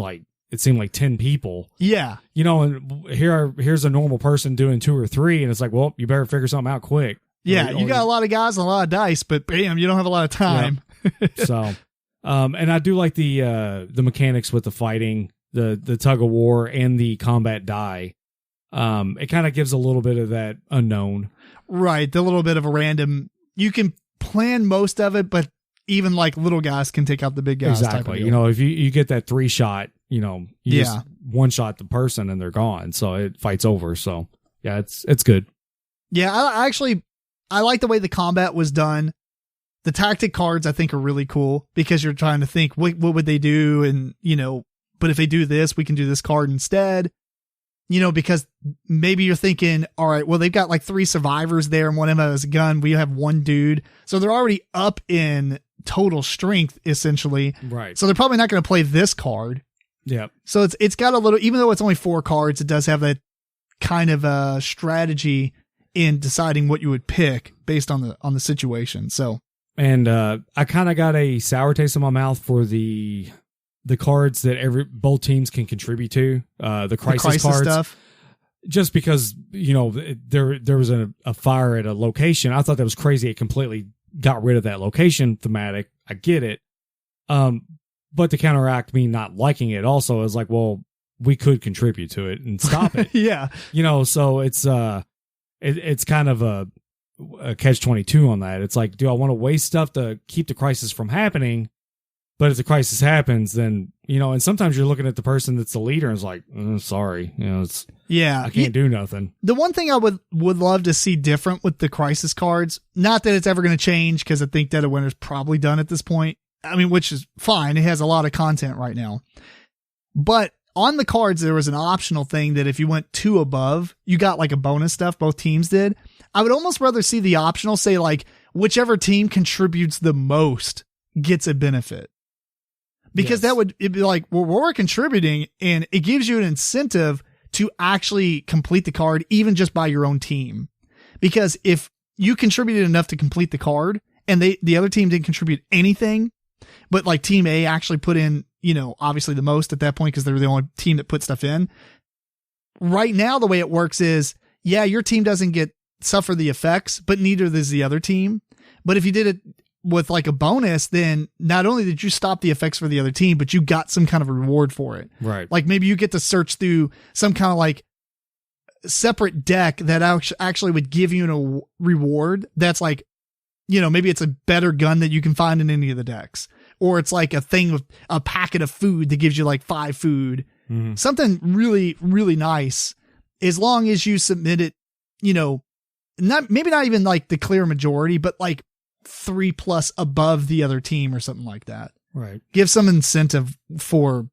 it seemed like 10 people. Yeah. And here's a normal person doing 2 or 3, and it's like, well, you better figure something out quick. Yeah, you got a lot of guys and a lot of dice, but bam, you don't have a lot of time. Yeah. So, and I do like the mechanics with the fighting, the tug of war, and the combat die. It kind of gives a little bit of that unknown. Right, the little bit of a random. You can plan most of it, but even like little guys can take out the big guys. Exactly. If you get that 3 shot, you just one shot the person and they're gone. So it fights over. So yeah, it's good. Yeah, I like the way the combat was done. The tactic cards I think are really cool because you're trying to think what would they do, and but if they do this, we can do this card instead. Because maybe you're thinking, all right, well, they've got like 3 survivors there and one of them has a gun. We have 1 dude. So they're already up in total strength, essentially. Right. So they're probably not going to play this card. Yeah. So it's got a little, even though it's only 4 cards, it does have that kind of a strategy in deciding what you would pick based on the situation. So, and I kind of got a sour taste in my mouth for the cards that both teams can contribute to, the crisis cards stuff. Just because, there was a fire at a location. I thought that was crazy. It completely got rid of that location thematic. I get it. But to counteract me not liking it also is like, well, we could contribute to it and stop it. Yeah. So it's kind of a catch-22 on that. It's like, do I want to waste stuff to keep the crisis from happening? But if the crisis happens, then, and sometimes you're looking at the person that's the leader and it's like, sorry, I can't do nothing. The one thing I would love to see different with the crisis cards, not that it's ever going to change, because I think Dead of Winter's probably done at this point. I mean, which is fine. It has a lot of content right now. But on the cards, there was an optional thing that if you went 2 above, you got like a bonus stuff. Both teams did. I would almost rather see the optional say like, whichever team contributes the most gets a benefit. Because it'd be like, well, we're contributing, and it gives you an incentive to actually complete the card, even just by your own team. Because if you contributed enough to complete the card and the other team didn't contribute anything, but like team A actually put in, obviously the most at that point, because they're the only team that put stuff in. Right now, the way it works is, your team doesn't suffer the effects, but neither does the other team. But if you did it with like a bonus, then not only did you stop the effects for the other team, but you got some kind of a reward for it. Right. Like maybe you get to search through some kind of like separate deck that actually would give you a reward. That's like, maybe it's a better gun that you can find in any of the decks, or it's like a thing with a packet of food that gives you like 5 food, something really, really nice. As long as you submit it, not even like the clear majority, but like 3+ above the other team or something like that. Right. Give some incentive for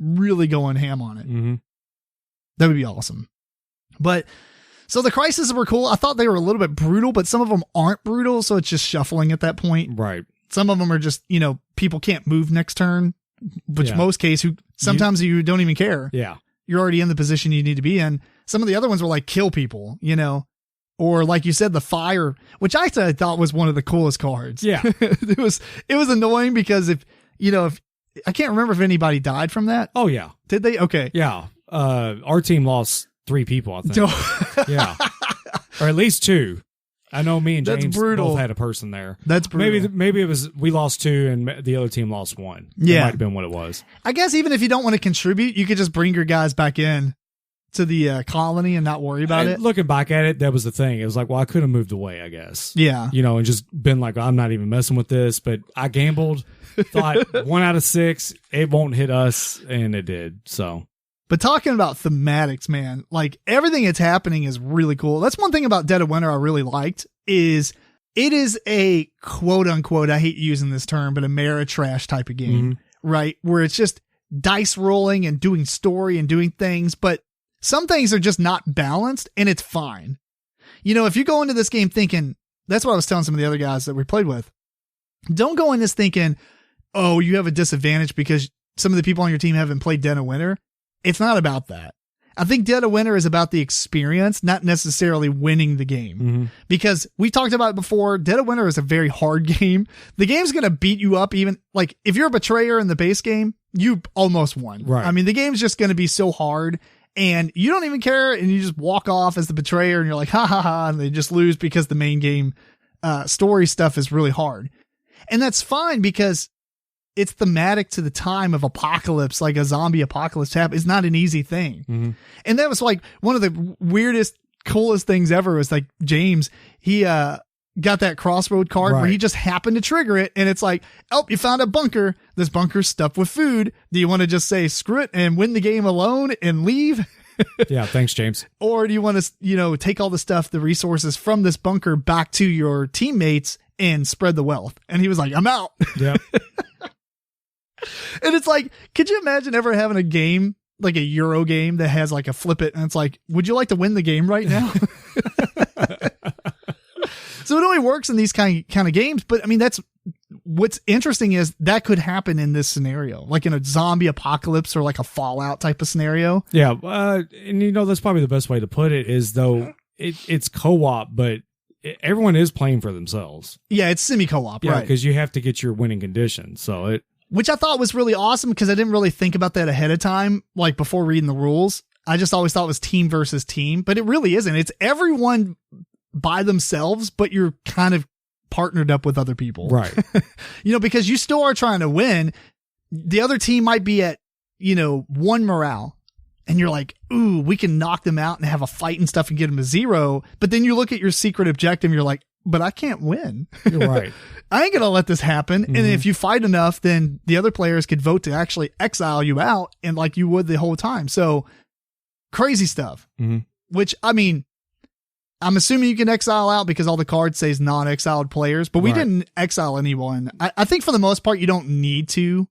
really going ham on it. Mm-hmm. That would be awesome. But so the crises were cool. I thought they were a little bit brutal, but some of them aren't brutal. So it's just shuffling at that point. Right. Some of them are just, people can't move next turn, which most cases, sometimes you don't even care. Yeah. You're already in the position you need to be in. Some of the other ones were like kill people, or like you said, the fire, which I thought was one of the coolest cards. Yeah. it was annoying because if I can't remember if anybody died from that. Oh yeah. Did they? Okay. Yeah. Our team lost 3 people, I think. Yeah. Or at least 2. I know me and James both had a person there. That's brutal. Maybe it was, we lost 2 and the other team lost 1. Yeah. That might have been what it was. I guess even if you don't want to contribute, you could just bring your guys back in to the colony and not worry about it. Looking back at it, that was the thing. It was like, well, I could have moved away, I guess. Yeah. And just been like, I'm not even messing with this, but I gambled, thought 1 out of 6, it won't hit us, and it did. So. But talking about thematics, man, like everything that's happening is really cool. That's one thing about Dead of Winter I really liked is it is a quote unquote, I hate using this term, but Ameritrash type of game, right? Where it's just dice rolling and doing story and doing things, but some things are just not balanced, and it's fine. If you go into this game thinking, that's what I was telling some of the other guys that we played with. Don't go in this thinking, oh, you have a disadvantage because some of the people on your team haven't played Dead of Winter. It's not about that. I think Dead of Winter is about the experience, not necessarily winning the game. Because we talked about it before, Dead of Winter is a very hard game. The game's going to beat you up even, like, if you're a betrayer in the base game, you almost won. Right. I mean, the game's just going to be so hard, and you don't even care, and you just walk off as the betrayer, and you're like, ha ha ha, and they just lose because the main game story stuff is really hard. And that's fine because it's thematic to the time of apocalypse, like a zombie apocalypse happen. It's not an easy thing. And that was like one of the weirdest, coolest things ever was like James, he got that crossroad card where he just happened to trigger it. And it's like, oh, you found a bunker. This bunker's stuffed with food. Do you want to just say screw it and win the game alone and leave? Yeah. Thanks, James. Or do you want to, take all the stuff, the resources from this bunker back to your teammates and spread the wealth? And he was like, I'm out. Yeah. And it's like, could you imagine ever having a game, like a Euro game that has like a flip it, and it's like, would you like to win the game right now? So it only works in these kind of games, but I mean, that's what's interesting is that could happen in this scenario, like in a zombie apocalypse or like a Fallout type of scenario. Yeah. And that's probably the best way to put it is though it's co-op, but everyone is playing for themselves. Yeah. It's semi co-op, yeah, right? Because you have to get your winning condition. So which I thought was really awesome because I didn't really think about that ahead of time, like before reading the rules. I just always thought it was team versus team, but it really isn't. It's everyone by themselves, but you're kind of partnered up with other people. Right. Because you still are trying to win. The other team might be at, 1 morale. And you're like, ooh, we can knock them out and have a fight and stuff and get them to 0. But then you look at your secret objective and you're like, but I can't win. You're right. I ain't going to let this happen. Mm-hmm. And if you fight enough, then the other players could vote to actually exile you out and like you would the whole time. So crazy stuff, which I mean, I'm assuming you can exile out because all the cards says non-exiled players, but we didn't exile anyone. I think for the most part, you don't need to,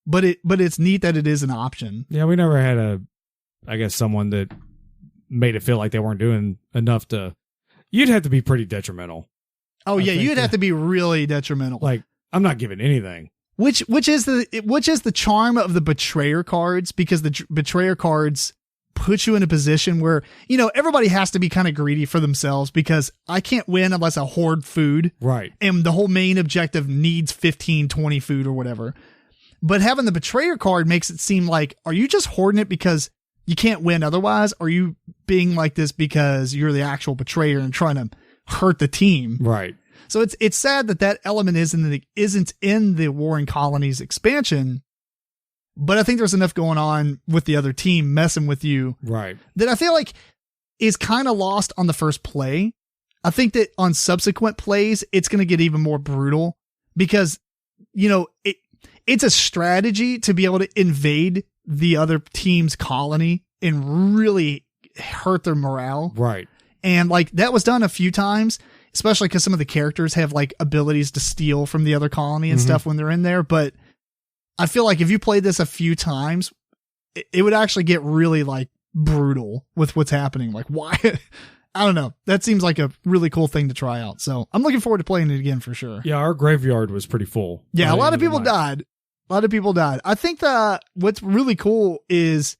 but it's neat that it is an option. Yeah. We never had someone that made it feel like they weren't doing enough you'd have to be pretty detrimental. Oh yeah. You'd have to be really detrimental. Like I'm not giving anything. Which is the charm of the betrayer cards, because the betrayer cards put you in a position where, everybody has to be kind of greedy for themselves because I can't win unless I hoard food. Right. And the whole main objective needs 15, 20 food or whatever. But having the betrayer card makes it seem like, are you just hoarding it because you can't win otherwise? Or are you being like this because you're the actual betrayer and trying to hurt the team? Right. So it's sad that element isn't in the Warring Colonies expansion. But I think there's enough going on with the other team messing with you. Right. That I feel like is kind of lost on the first play. I think that on subsequent plays, it's going to get even more brutal because, it's a strategy to be able to invade the other team's colony and really hurt their morale. Right. And like that was done a few times, especially because some of the characters have like abilities to steal from the other colony and stuff when they're in there. But I feel like if you played this a few times, it would actually get really like brutal with what's happening. Like why? I don't know. That seems like a really cool thing to try out. So I'm looking forward to playing it again for sure. Yeah. Our graveyard was pretty full. Yeah. A lot of people died. I think that what's really cool is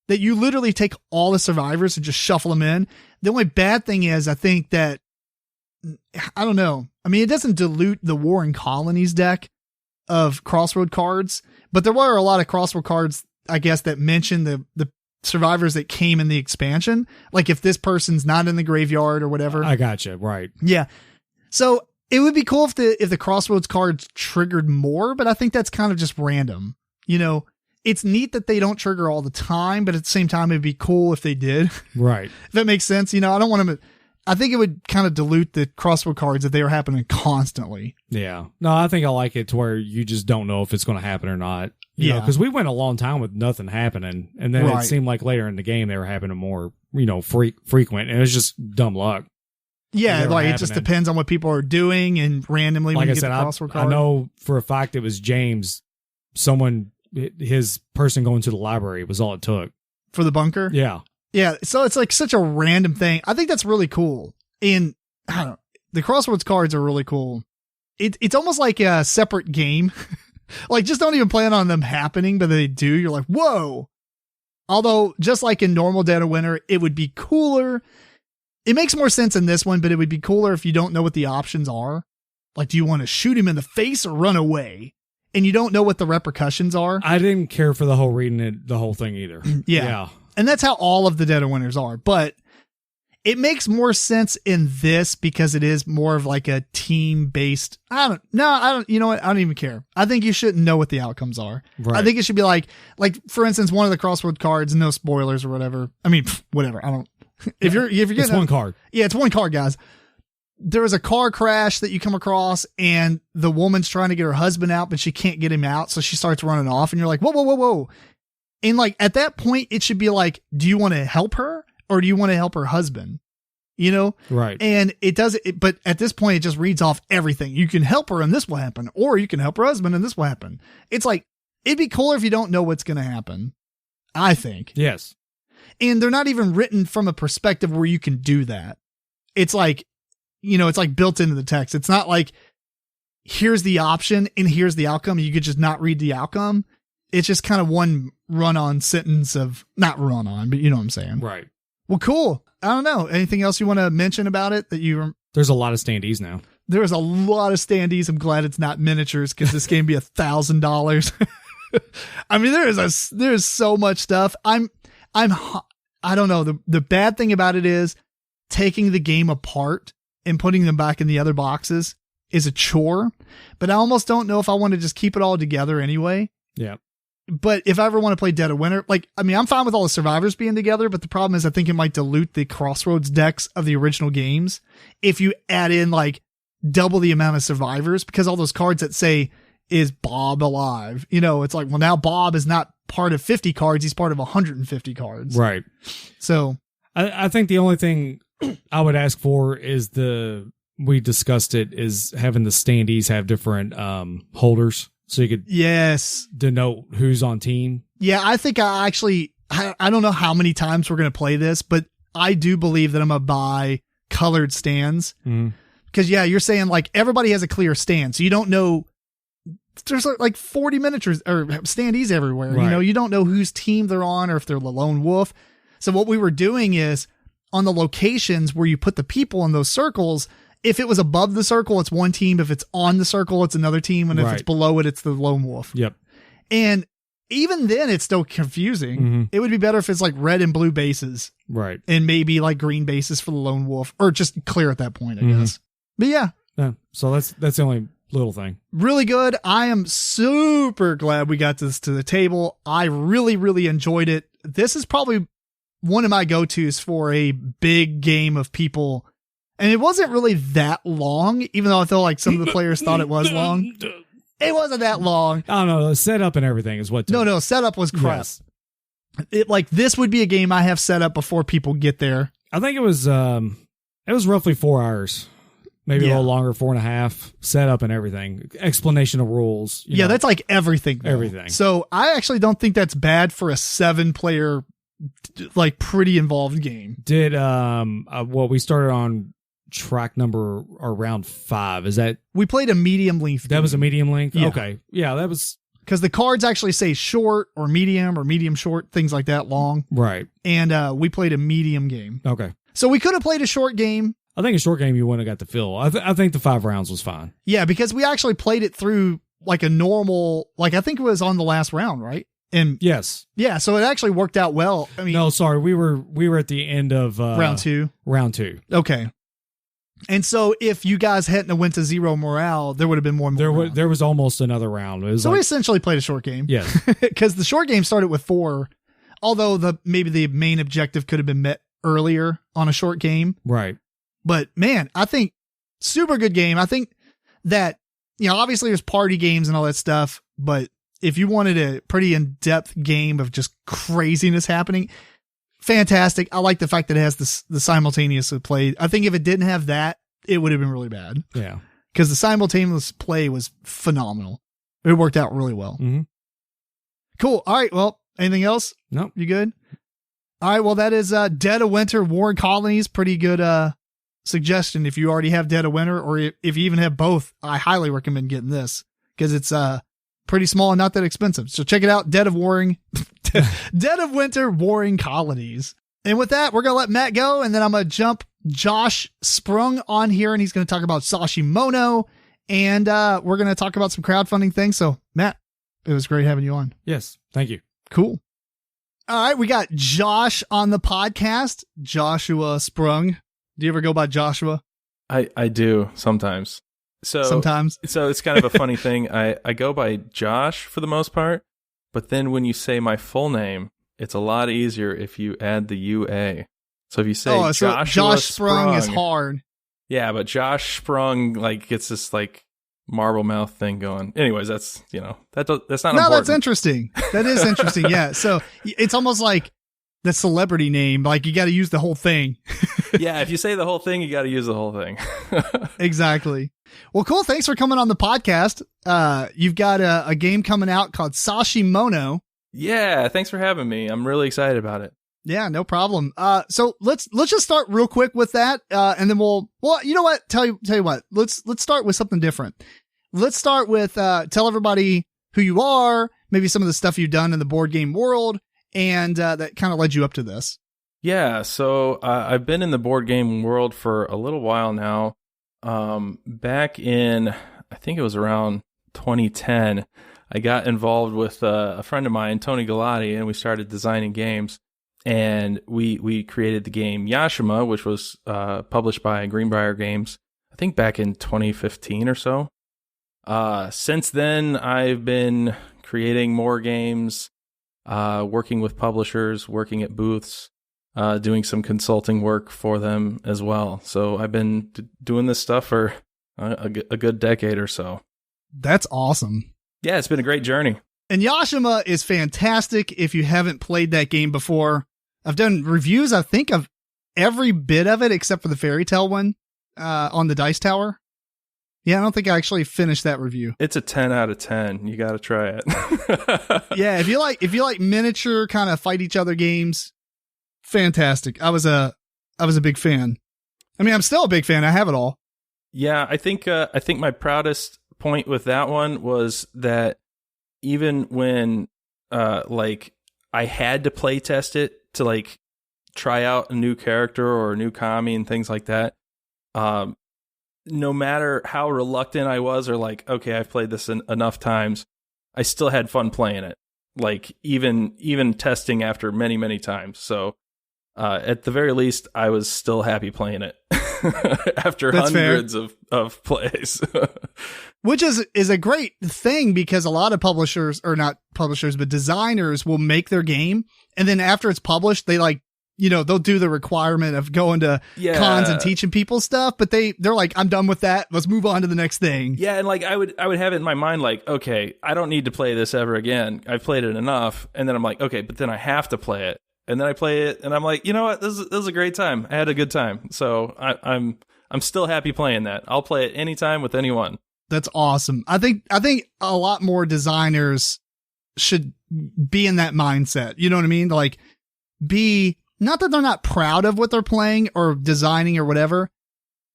that you literally take all the survivors and just shuffle them in. The only bad thing is I think that, I don't know. I mean, it doesn't dilute the Warring Colonies deck of crossroad cards, but there were a lot of crossroad cards, I guess, that mention the survivors that came in the expansion. Like if this person's not in the graveyard or whatever. I gotcha. Right. Yeah. So it would be cool if the crossroads cards triggered more, but I think that's kind of just random. It's neat that they don't trigger all the time, but at the same time, it'd be cool if they did. Right. If that makes sense. I don't want them to, I think it would kind of dilute the crossroad cards if they were happening constantly. Yeah. No, I think I like it to where you just don't know if it's going to happen or not. Yeah. Because we went a long time with nothing happening. And then it seemed like later in the game, they were happening more, frequent. And it was just dumb luck. Yeah. Like it just depends on what people are doing and randomly like when you get the crossroad card. I know for a fact it was James, his person going to the library was all it took. For the bunker? Yeah. Yeah. So it's like such a random thing. I think that's really cool. And I don't know, the crossroads cards are really cool. It's almost like a separate game. Like just don't even plan on them happening, but they do. You're like, whoa. Although just like in normal Dead of Winter, it would be cooler. It makes more sense in this one, but it would be cooler if you don't know what the options are. Like, do you want to shoot him in the face or run away? And you don't know what the repercussions are. I didn't care for the whole the whole thing either. Yeah. And that's how all of the Dead of Winters are. But it makes more sense in this because it is more of like a team-based. I don't, you know what? I don't even care. I think you shouldn't know what the outcomes are. Right. I think it should be like, for instance, one of the crossroad cards, no spoilers or whatever. I mean, whatever. I don't. If you're getting it's one card. Yeah, it's one card, guys. There was a car crash that you come across and the woman's trying to get her husband out, but she can't get him out. So she starts running off and you're like, whoa, whoa, whoa, whoa. And like at that point, it should be like, do you want to help her or do you want to help her husband? Right. And it does it, but at this point, it just reads off everything. You can help her and this will happen, or you can help her husband and this will happen. It's like, it'd be cooler if you don't know what's going to happen. I think. Yes. And they're not even written from a perspective where you can do that. It's like, it's like built into the text. It's not like here's the option and here's the outcome. You could just not read the outcome. It's just kind of one run-on sentence of, not run-on, but you know what I'm saying. Right. Well, cool. I don't know. Anything else you want to mention about it that you... There's a lot of standees now. There's a lot of standees. I'm glad it's not miniatures because this game be $1,000. I mean, there's so much stuff. I don't know. The bad thing about it is taking the game apart and putting them back in the other boxes is a chore, but I almost don't know if I want to just keep it all together anyway. Yeah. But if I ever want to play Dead of Winter, I'm fine with all the survivors being together, but the problem is I think it might dilute the Crossroads decks of the original games if you add in double the amount of survivors, because all those cards that say, is Bob alive? It's like, well, now Bob is not part of 50 cards. He's part of 150 cards. Right. So I think the only thing I would ask for is we discussed it, is having the standees have different holders. So you could denote who's on team. Yeah, I think I don't know how many times we're going to play this, but I do believe that I'm going to buy colored stands. Because, you're saying everybody has a clear stand. So you don't know. There's 40 miniatures or standees everywhere. Right. You don't know whose team they're on or if they're the lone wolf. So what we were doing is on the locations where you put the people in those circles, if it was above the circle, it's one team. If it's on the circle, it's another team. And if it's below it, it's the lone wolf. Yep. And even then, it's still confusing. Mm-hmm. It would be better if it's red and blue bases. Right. And maybe green bases for the lone wolf, or just clear at that point, I guess. But yeah. So that's the only little thing. Really good. I am super glad we got this to the table. I really, really enjoyed it. This is probably one of my go-tos for a big game of people. And it wasn't really that long, even though I feel like some of the players thought it was long. It wasn't that long. I don't know. The setup and everything is what. No, setup was crap. Yes. This would be a game I have set up before people get there. I think it was roughly 4 hours. Maybe a little longer, 4.5, setup and everything. Explanation of rules. Yeah, that's everything. Though. Everything. So I actually don't think that's bad for a 7-player, pretty involved game. Did, we started on track number or round 5. Is that? We played a medium length game. That was a medium length? Yeah. Okay. Yeah, that was. Because the cards actually say short or medium short, things like that, long. Right. And we played a medium game. Okay. So we could have played a short game. I think a short game you wouldn't have got the feel. I think the 5 rounds was fine. Yeah, because we actually played it through a normal, I think it was on the last round, right? And yes. Yeah, so it actually worked out well. I mean, no, sorry, we were at the end of round 2. Round 2. Okay. And so if you guys hadn't went to 0 morale, there would have been more morale. There was almost another round. So we essentially played a short game. Yes. Because the short game started with 4, although maybe the main objective could have been met earlier on a short game. Right. But man, I think super good game. I think that, obviously there's party games and all that stuff, but if you wanted a pretty in-depth game of just craziness happening, fantastic. I like the fact that it has the simultaneous play. I think if it didn't have that, it would have been really bad. Yeah. Because the simultaneous play was phenomenal. It worked out really well. Mm-hmm. Cool. All right. Well, anything else? No. You good? All right. Well, that is Dead of Winter, War Colonies. Pretty good suggestion. If you already have Dead of Winter, or if you even have both, I highly recommend getting this because it's pretty small and not that expensive. So check it out. Dead of Winter, Warring Colonies. And with that, we're going to let Matt go, and then I'm going to jump Josh Sprung on here, and he's going to talk about Sashimono, and we're going to talk about some crowdfunding things. So Matt, it was great having you on. Yes. Thank you. Cool. All right. We got Josh on the podcast, Joshua Sprung. Do you ever go by Joshua? I do sometimes. Sometimes. So it's kind of a funny thing. I go by Josh for the most part, but then when you say my full name, it's a lot easier if you add the UA. So if you say Josh Sprung is hard. Yeah, but Josh Sprung gets this marble mouth thing going. Anyways, that's that's not important. That's interesting. That is interesting. Yeah. So it's almost like the celebrity name. You got to use the whole thing. Yeah, if you say the whole thing, you got to use the whole thing. Exactly. Well, cool. Thanks for coming on the podcast. You've got a game coming out called Sashimono. Yeah, thanks for having me. I'm really excited about it. Yeah, no problem. So let's just start real quick with that, and then well, you know what? Tell you what. Let's start with something different. let's start with tell everybody who you are, maybe some of the stuff you've done in the board game world, and that kind of led you up to this. Yeah, so I've been in the board game world for a little while now. Back in, I think it was around 2010, I got involved with a friend of mine, Tony Galati, and we started designing games. And we created the game Yashima, which was published by Greenbrier Games, I think back in 2015 or so. Since then, I've been creating more games, working with publishers, working at booths, doing some consulting work for them as well. So I've been doing this stuff for a good decade or so. That's awesome. Yeah, it's been a great journey. And Yashima is fantastic if you haven't played that game before. I've done reviews, I think, of every bit of it except for the fairy tale one on the Dice Tower. Yeah, I don't think I actually finished that review. It's a 10 out of 10. You got to try it. Yeah, if you like miniature kind of fight each other games, fantastic. I was a big fan. I mean, I'm still a big fan. I have it all. Yeah, I think my proudest point with that one was that even when I had to play test it to like try out a new character or a new kami and things like that, no matter how reluctant I was or like, okay, I've played this enough times, I still had fun playing it. Like even testing after many, many times. So at the very least, I was still happy playing it after That's hundreds of plays. Which is a great thing because a lot of publishers, or not publishers, but designers will make their game. And then after it's published, they they'll do the requirement of going to cons and teaching people stuff. But they're like, I'm done with that. Let's move on to the next thing. Yeah. And like, I would have it in my mind, like, okay, I don't need to play this ever again. I've played it enough. And then I'm like, okay, but then I have to play it. And then I play it and I'm like, you know what? This is a great time. I had a good time. So I'm still happy playing that. I'll play it anytime with anyone. That's awesome. I think a lot more designers should be in that mindset. You know what I mean? Like, be not that they're not proud of what they're playing or designing or whatever,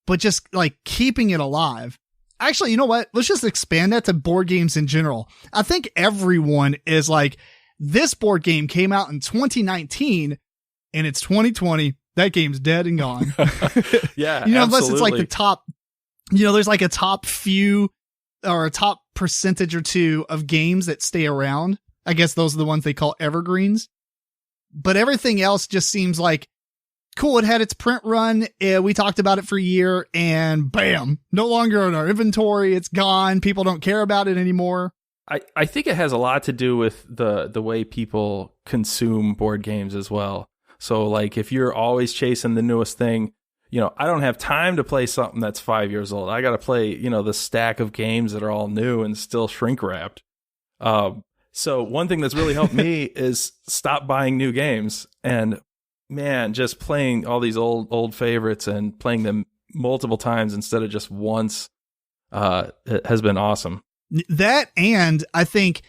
but just like keeping it alive. Actually, you know what? Let's just expand that to board games in general. I think everyone is like, this board game came out in 2019 and it's 2020. That game's dead and gone. Yeah. Unless it's like the top, there's like a top few or a top percentage or two of games that stay around. I guess those are the ones they call evergreens. But everything else just seems like, cool, it had its print run. We talked about it for a year and bam, no longer in our inventory. It's gone. People don't care about it anymore. I think it has a lot to do with the way people consume board games as well. So like if you're always chasing the newest thing, I don't have time to play something that's 5 years old. I got to play, the stack of games that are all new and still shrink wrapped. So one thing that's really helped me is stop buying new games and man, just playing all these old favorites and playing them multiple times instead of just once. It has been awesome. That, and I think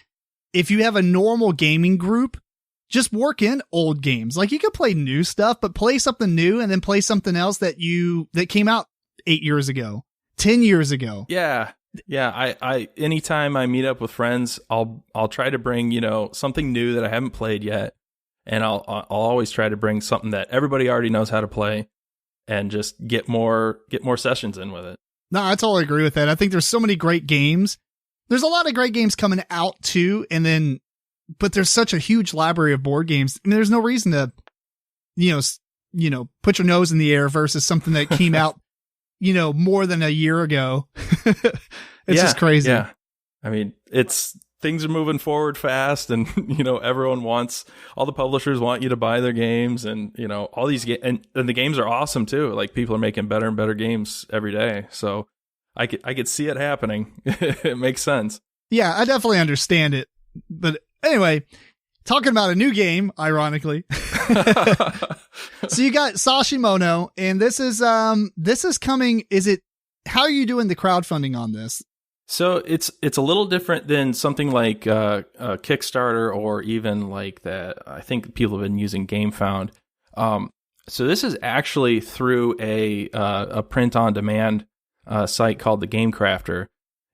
if you have a normal gaming group, just work in old games. Like you could play new stuff, but play something new and then play something else that came out 8 years ago, 10 years ago. Yeah. Yeah. I anytime I meet up with friends, I'll try to bring, something new that I haven't played yet. And I'll always try to bring something that everybody already knows how to play and just get more sessions in with it. No, I totally agree with that. I think there's so many great games. There's a lot of great games coming out too. But there's such a huge library of board games. I mean, there's no reason to, put your nose in the air versus something that came out, more than a year ago. It's just crazy. Yeah. I mean, things are moving forward fast and, everyone all the publishers want you to buy their games and, all these and the games are awesome too. Like people are making better and better games every day. So I could see it happening. It makes sense. Yeah, I definitely understand it. But anyway, talking about a new game, ironically. So you got Sashimono, and this is coming. How are you doing the crowdfunding on this? So it's a little different than something like a Kickstarter or even like that. I think people have been using GameFound. So this is actually through a print on demand site called the Game Crafter,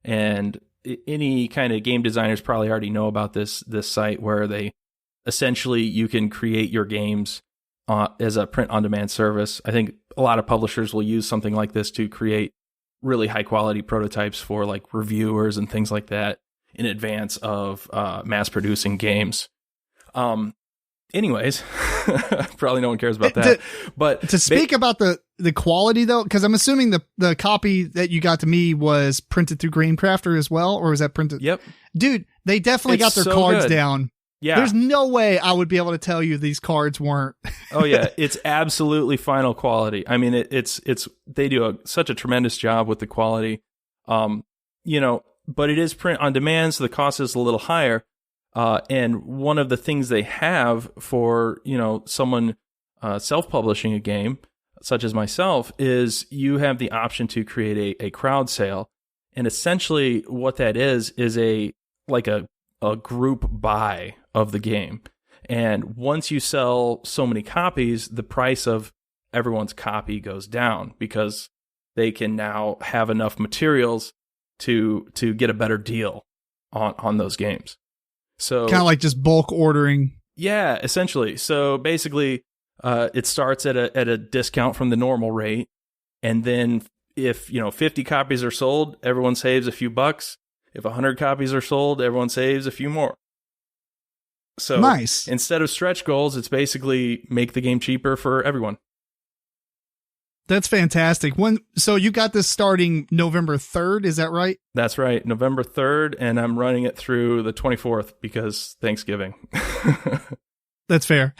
And any kind of game designers probably already know about this site where they essentially you can create your games as a print on demand service. I think a lot of publishers will use something like this to create really high quality prototypes for like reviewers and things like that in advance of mass producing games. Anyways, probably no one cares about that. But to speak about the quality though, because I'm assuming the copy that you got to me was printed through Graincrafter as well, or was that printed? Yep. Dude, they definitely got their so cards good. down. Yeah. There's no way I would be able to tell you these cards weren't. Oh yeah, it's absolutely final quality. I mean, it's they do such a tremendous job with the quality. But it is print on demand, so the cost is a little higher. And one of the things they have for, someone self-publishing a game, such as myself, is you have the option to create a crowd sale. And essentially what that is a group buy of the game. And once you sell so many copies, the price of everyone's copy goes down because they can now have enough materials to get a better deal on those games. So kind of like just bulk ordering. Yeah, essentially. So basically, it starts at a discount from the normal rate, and then if 50 copies are sold, everyone saves a few bucks. If 100 copies are sold, everyone saves a few more. So nice. Instead of stretch goals, it's basically make the game cheaper for everyone. That's fantastic. So you got this starting November 3rd, is that right? That's right, November 3rd, and I'm running it through the 24th because Thanksgiving. That's fair.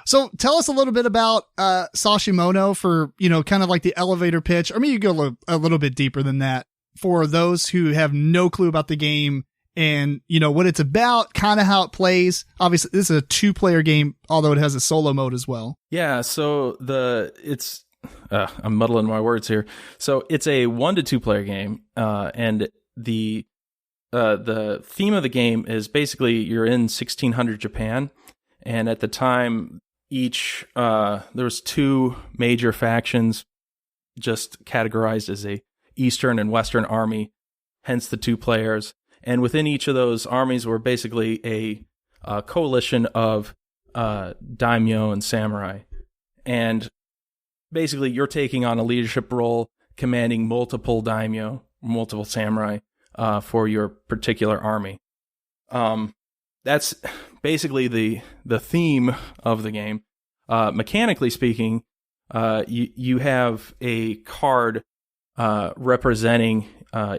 So tell us a little bit about Sashimono for, kind of like the elevator pitch. Or maybe you go a little bit deeper than that for those who have no clue about the game and, what it's about, kind of how it plays. Obviously, this is a 2-player game, although it has a solo mode as well. Yeah, so I'm muddling my words here. So it's a 1 to 2 player game, and the theme of the game is basically you're in 1600 Japan, and at the time, there was 2 major factions, just categorized as a Eastern and Western army, hence the 2 players. And within each of those armies were basically a coalition of daimyo and samurai. And basically you're taking on a leadership role, commanding multiple daimyo, multiple samurai for your particular army. That's basically the theme of the game. Mechanically speaking, you have a card representing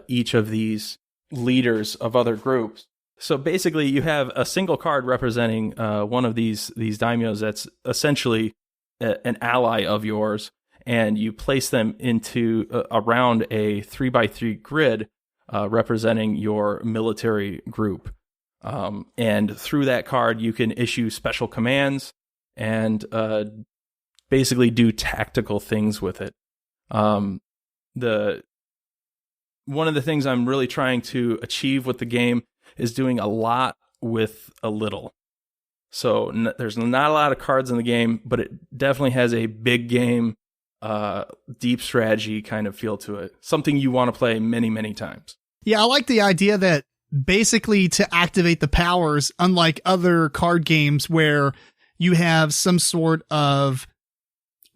each of these leaders of other groups. So basically you have a single card representing one of these daimyos that's essentially an ally of yours, and you place them into around a 3x3 grid representing your military group. And through that card you can issue special commands and basically do tactical things with it. One of the things I'm really trying to achieve with the game is doing a lot with a little. So there's not a lot of cards in the game, but it definitely has a big game, deep strategy kind of feel to it. Something you want to play many, many times. Yeah, I like the idea that basically to activate the powers, unlike other card games where you have some sort of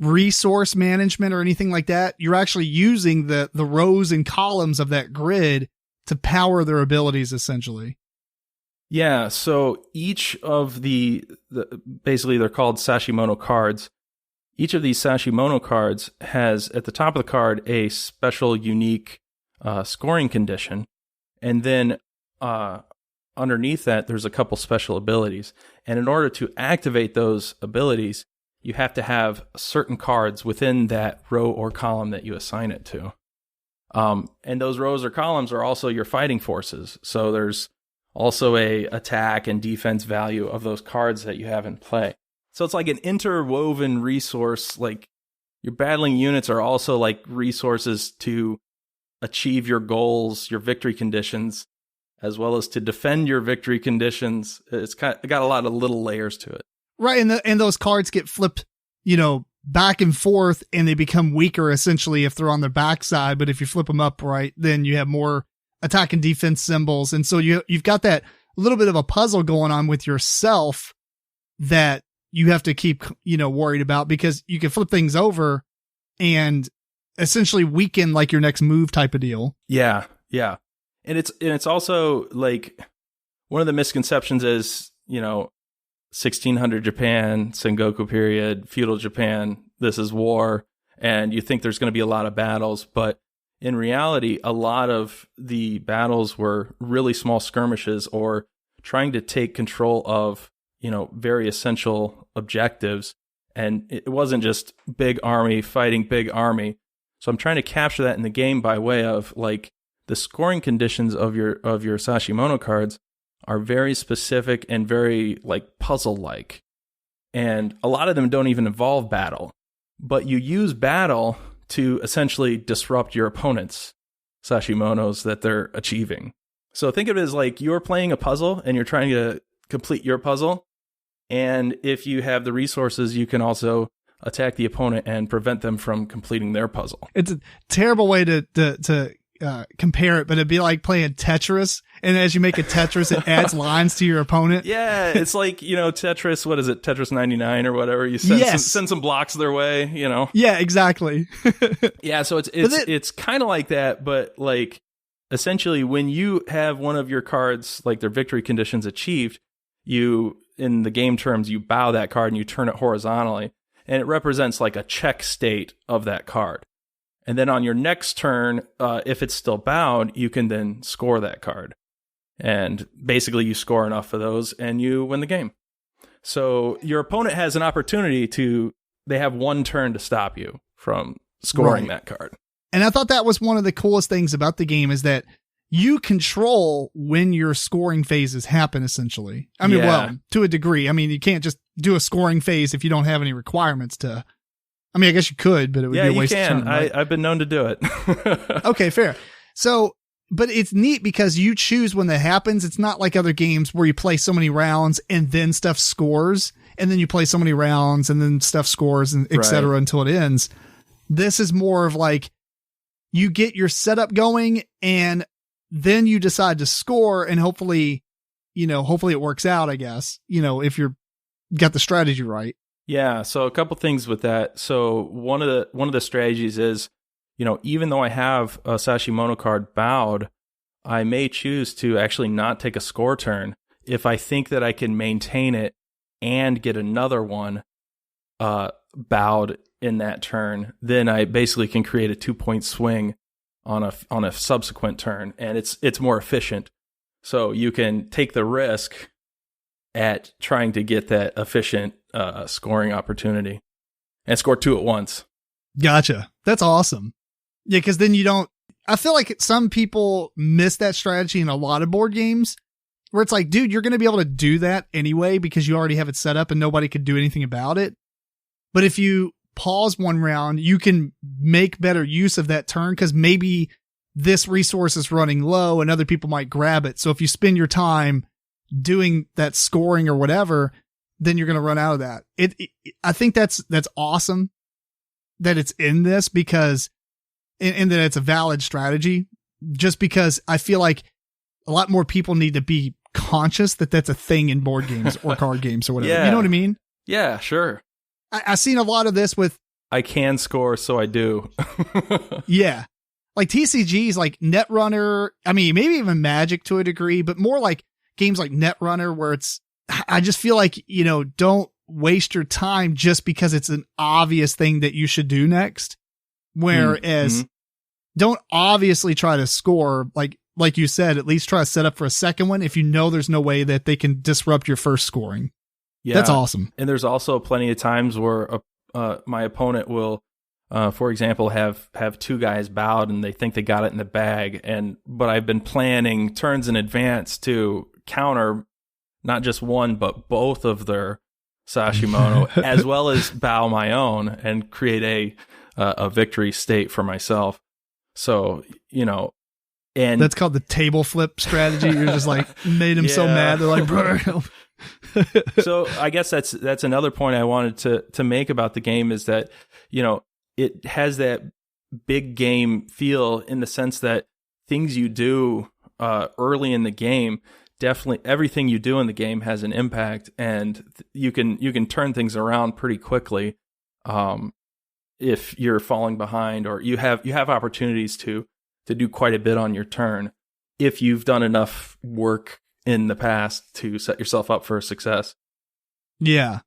resource management or anything like that, you're actually using the rows and columns of that grid to power their abilities, essentially. Yeah, so each of the basically they're called Sashimono cards. Each of these Sashimono cards has at the top of the card a special unique scoring condition, and then underneath that there's a couple special abilities. And in order to activate those abilities, you have to have certain cards within that row or column that you assign it to. And those rows or columns are also your fighting forces. So there's also a attack and defense value of those cards that you have in play. So it's like an interwoven resource. Like your battling units are also like resources to achieve your goals, your victory conditions, as well as to defend your victory conditions. It's got a lot of little layers to it. Right, and those cards get flipped, back and forth, and they become weaker essentially if they're on their backside. But if you flip them upright, then you have more attack and defense symbols. And so you've got that little bit of a puzzle going on with yourself that you have to keep, worried about, because you can flip things over and essentially weaken like your next move type of deal. Yeah. Yeah. And it's also like one of the misconceptions is, 1600 Japan, Sengoku period, feudal Japan, this is war, and you think there's going to be a lot of battles, but in reality, a lot of the battles were really small skirmishes or trying to take control of, very essential objectives. And it wasn't just big army fighting big army. So I'm trying to capture that in the game by way of like the scoring conditions of your Sashimono cards are very specific and very like puzzle-like. And a lot of them don't even involve battle, but you use battle to essentially disrupt your opponent's Sashimonos that they're achieving. So think of it as like you're playing a puzzle and you're trying to complete your puzzle. And if you have the resources, you can also attack the opponent and prevent them from completing their puzzle. It's a terrible way to compare it, but it'd be like playing Tetris. And as you make a Tetris, it adds lines to your opponent. Yeah, it's like, Tetris, what is it? Tetris 99 or whatever. You send some blocks their way, Yeah, exactly. Yeah, so it's kind of like that, but like essentially when you have one of your cards, like their victory conditions achieved, you, in the game terms, you bow that card and you turn it horizontally, and it represents like a check state of that card. And then on your next turn, if it's still bowed, you can then score that card. And basically you score enough of those and you win the game. So your opponent has an opportunity they have one turn to stop you from scoring that card. And I thought that was one of the coolest things about the game, is that you control when your scoring phases happen, essentially. I mean, well, to a degree. I mean, you can't just do a scoring phase if you don't have any requirements to. I mean, I guess you could, but it would be a waste of time. Right? I've been known to do it. Okay, fair. So, but it's neat because you choose when that happens. It's not like other games where you play so many rounds and then stuff scores, and then you play so many rounds and then stuff scores, and et cetera, until it ends. This is more of like you get your setup going and then you decide to score, and hopefully it works out, I guess, if you're got the strategy right. Yeah, so a couple things with that. So one of the strategies is, even though I have a Sashimono card bowed, I may choose to actually not take a score turn if I think that I can maintain it and get another one bowed in that turn. Then I basically can create a 2-point swing on a subsequent turn, and it's more efficient. So you can take the risk at trying to get that efficient scoring opportunity and score 2 at once. Gotcha. That's awesome. Yeah, because then I feel like some people miss that strategy in a lot of board games where it's like, dude, you're going to be able to do that anyway because you already have it set up and nobody could do anything about it. But if you pause one round, you can make better use of that turn because maybe this resource is running low and other people might grab it. So if you spend your time doing that scoring or whatever, then you're going to run out of that. I think that's awesome that it's in this because, and that it's a valid strategy, just because I feel like a lot more people need to be conscious that that's a thing in board games or card games or whatever. Yeah. You know what I mean? Yeah, sure. I've seen a lot of this with. I can score, so I do. Yeah. Like TCGs, like Netrunner. I mean, maybe even Magic to a degree, but more like games like Netrunner where I just feel like, don't waste your time just because it's an obvious thing that you should do next. Whereas don't obviously try to score, like you said, at least try to set up for a second one if you know there's no way that they can disrupt your first scoring. Yeah. That's awesome. And there's also plenty of times where my opponent will, for example, have 2 guys bowed and they think they got it in the bag. But I've been planning turns in advance to counter not just one, but both of their Sashimono, as well as bow my own and create a victory state for myself. So, and that's called the table flip strategy. You're just like made them so mad. They're like, bro. So I guess that's another point I wanted to make about the game is that, it has that big game feel in the sense that things you do early in the game, definitely everything you do in the game has an impact, and you can turn things around pretty quickly if you're falling behind, or you have opportunities to do quite a bit on your turn if you've done enough work in the past to set yourself up for success. Yeah,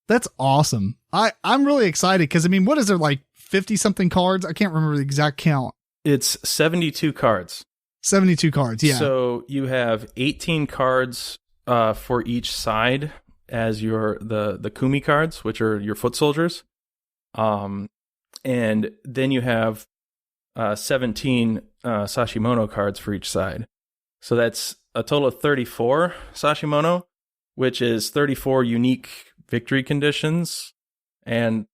that's awesome. I'm really excited because, what is there, like 50 something cards? I can't remember the exact count. It's 72 cards. 72 cards, yeah. So you have 18 cards for each side as the Kumi cards, which are your foot soldiers. And then you have 17 Sashimono cards for each side. So that's a total of 34 Sashimono, which is 34 unique victory conditions and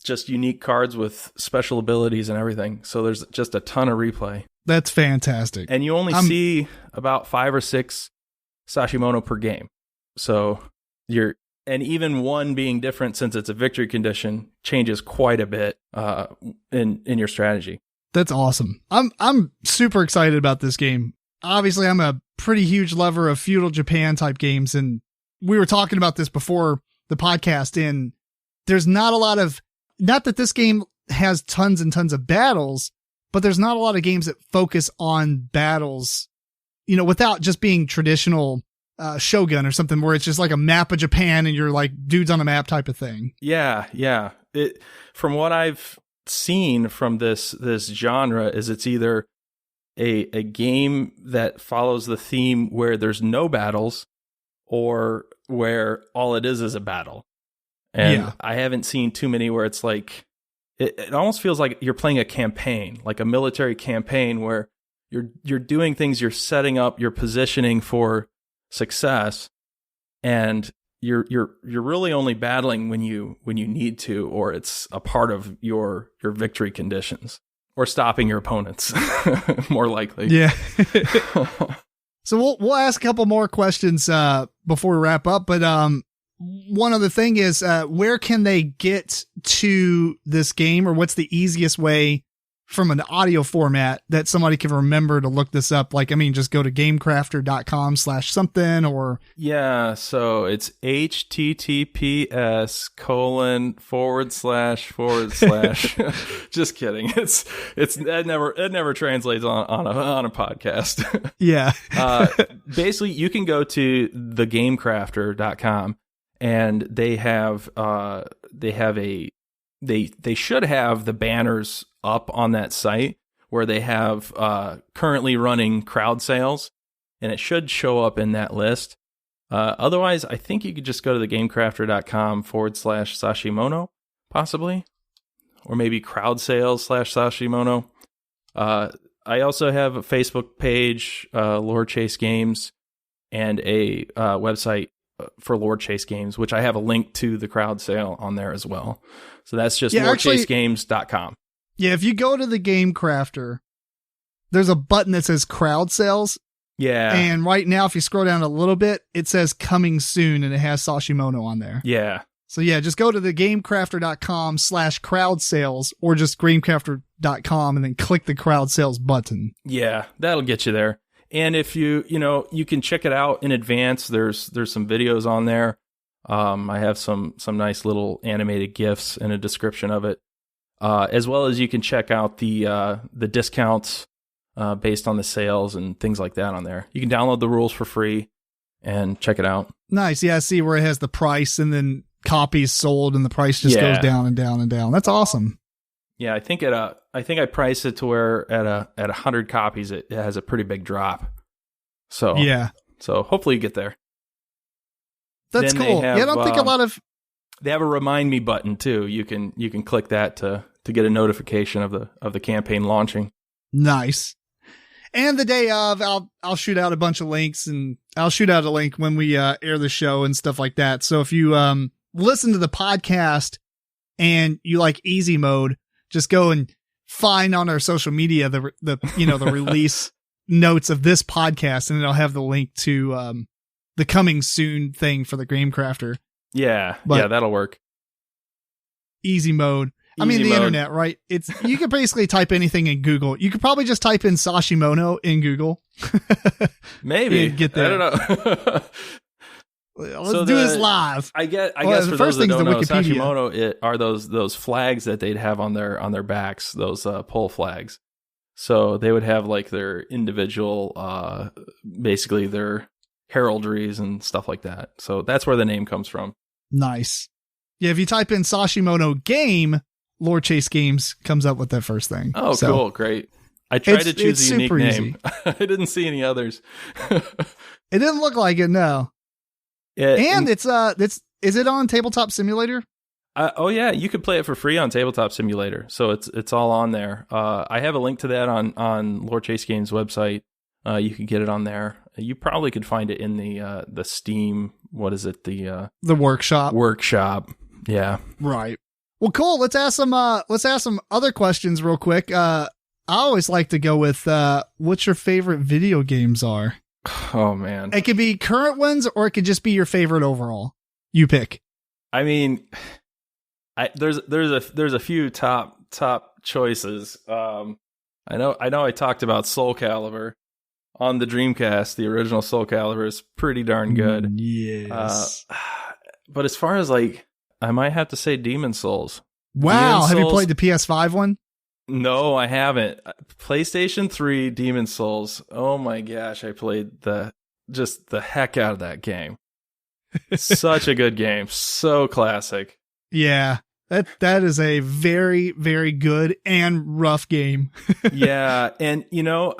just unique cards with special abilities and everything. So there's just a ton of replay. That's fantastic. And you only see about 5 or 6 Sashimono per game. So and even one being different since it's a victory condition changes quite a bit in your strategy. That's awesome. I'm super excited about this game. Obviously, I'm a pretty huge lover of feudal Japan type games, and we were talking about this before the podcast, and there's not a lot of, not that this game has tons and tons of battles, but there's not a lot of games that focus on battles, without just being traditional Shogun or something where it's just like a map of Japan and you're like dudes on a map type of thing. Yeah. From what I've seen from this genre is it's either a game that follows the theme where there's no battles or where all it is a battle. And I haven't seen too many where it's like, it almost feels like you're playing a campaign, like a military campaign where you're doing things, you're setting up, you're positioning for success, and you're really only battling when you need to, or it's a part of your victory conditions, or stopping your opponents, more likely. Yeah. So we'll ask a couple more questions before we wrap up, but one other thing is, where can they get to this game, or what's the easiest way from an audio format that somebody can remember to look this up? Like, just go to gamecrafter.com/something or. Yeah. So it's https:// just kidding. It never translates on a podcast. Yeah. Basically you can go to thegamecrafter.com and they should have the banners up on that site where they have currently running crowd sales, and it should show up in that list. Otherwise, I think you could just go to thegamecrafter.com/Sashimono, possibly, or maybe crowd sales /Sashimono. I also have a Facebook page, Lord Chase Games, and a website for Lord Chase Games, which I have a link to the crowd sale on there as well. So that's just lordchasegames.com. Yeah, if you go to the Game Crafter, there's a button that says crowd sales. Yeah. And right now, if you scroll down a little bit, it says coming soon, and it has Sashimono on there. Yeah. So yeah, just go to the gamecrafter.com/crowd sales, or just gamecrafter.com and then click the crowd sales button. Yeah, that'll get you there. And if you can check it out in advance. There's some videos on there. I have some nice little animated GIFs and a description of it, as well as you can check out the discounts based on the sales and things like that on there. You can download the rules for free and check it out. Nice. Yeah, I see where it has the price and then copies sold, and the price just goes down and down and down. That's awesome. Yeah, I think I priced it to where at 100 copies it has a pretty big drop. So yeah. So hopefully you get there. That's cool. I don't think a lot of. They have a remind me button too. You can click that to get a notification of the campaign launching. Nice. And the day of, I'll shoot out a bunch of links, and I'll shoot out a link when we air the show and stuff like that. So if you listen to the podcast and you like easy mode, just go and find on our social media the release notes of this podcast, and it'll have the link to the coming soon thing for the Game Crafter. Yeah, But- yeah, that'll work. Easy mode. I mean, Easy the mode. internet, right? It's you can basically type anything in Google. You could probably just type in Sashimono in Google. Maybe. Yeah, get there. I don't know. Let's So do the- this live. I guess the for those first that thing's don't the know, Wikipedia. Sashimono are those flags that they'd have on their backs, those pole flags. So they would have like their individual, basically their heraldries and stuff like that. So that's where the name comes from. Nice. Yeah, if you type in Sashimono game, Lore Chase Games comes up with that first thing. Oh, So, cool, great. I tried to it's choose a unique super name. I didn't see any others. It didn't look like it, no. And it's is it on Tabletop Simulator? Oh yeah, you could play it for free on Tabletop Simulator, so it's all on there. I have a link to that on Lore Chase Games website. You could get it on there. You probably could find it in the Steam. What is it? The Workshop. workshop. Yeah. Right. Well, cool. Let's ask some other questions real quick. I always like to go with what your favorite video games are. Oh man. It could be current ones or it could just be your favorite overall. You pick. I mean, there's a few top choices. I know I talked about Soul Calibur on the Dreamcast. The original Soul Calibur is pretty darn good. Yes. But as far as like, I might have to say Demon Souls. Wow. Demon Have you Souls- played the PS5 one? No, I haven't. PlayStation 3 Demon Souls. Oh my gosh, I played the heck out of that game. Such a good game. So classic. Yeah. That is a very, very good and rough game. Yeah, and you know,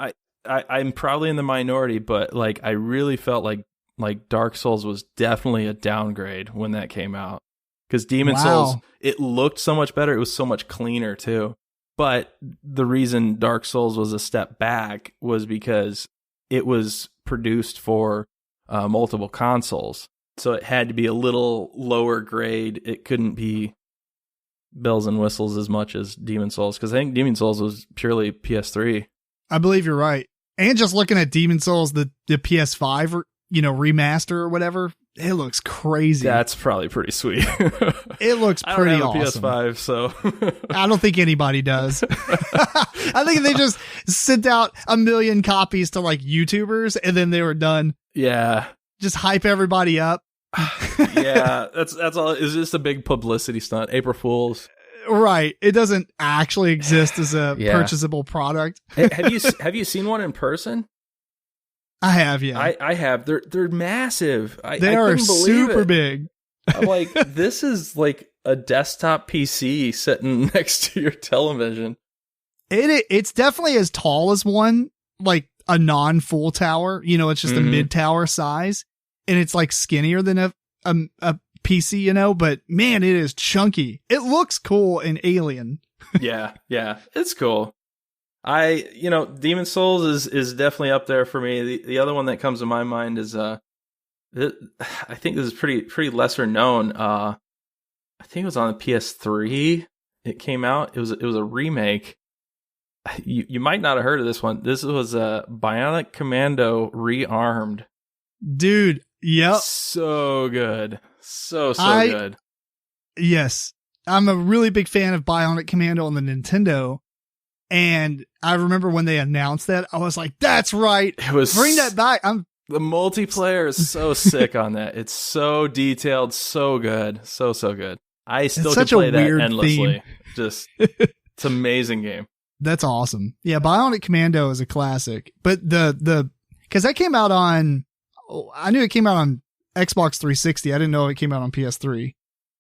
I'm probably in the minority, but like I really felt like Dark Souls was definitely a downgrade when that came out. Because Demon Wow. Souls, it looked so much better. It was so much cleaner too. But the reason Dark Souls was a step back was because it was produced for multiple consoles. So it had to be a little lower grade. It couldn't be bells and whistles as much as Demon Souls. Because I think Demon Souls was purely PS3. I believe you're right. And just looking at Demon Souls, the PS5 or, remaster or whatever, it looks crazy. That's probably pretty sweet. It looks I don't pretty have a awesome. PS5, so I don't think anybody does. I think they just sent out 1 million copies to like YouTubers and then they were done. yeah, Just hype everybody up. yeah. That's all. It's just a big publicity stunt. April Fools. Right. It doesn't actually exist as a Yeah. purchasable product. Hey, have you seen one in person? I have, yeah. I have. They're massive. They I are couldn't believe super it. big. I'm like, this is like a desktop PC sitting next to your television. It's definitely as tall as one, like a non-full tower. It's just a Mhm. mid-tower size, and it's like skinnier than a PC. But man, it is chunky. It looks cool and alien. Yeah, it's cool. Demon Souls is definitely up there for me. The other one that comes to my mind is I think this is pretty lesser known. I think it was on the PS3. It came out. It was a remake. You might not have heard of this one. This was Bionic Commando Rearmed. Dude, yep. So good. So good. Yes. I'm a really big fan of Bionic Commando on the Nintendo. And I remember when they announced that, I was like, that's right. It was Bring that back. The multiplayer is so sick on that. It's so detailed, so good. So good. I still such can play a that weird endlessly. theme. Just it's an amazing game. That's awesome. Yeah, Bionic Commando is a classic. But because that came out I knew it came out on Xbox 360. I didn't know it came out on PS3.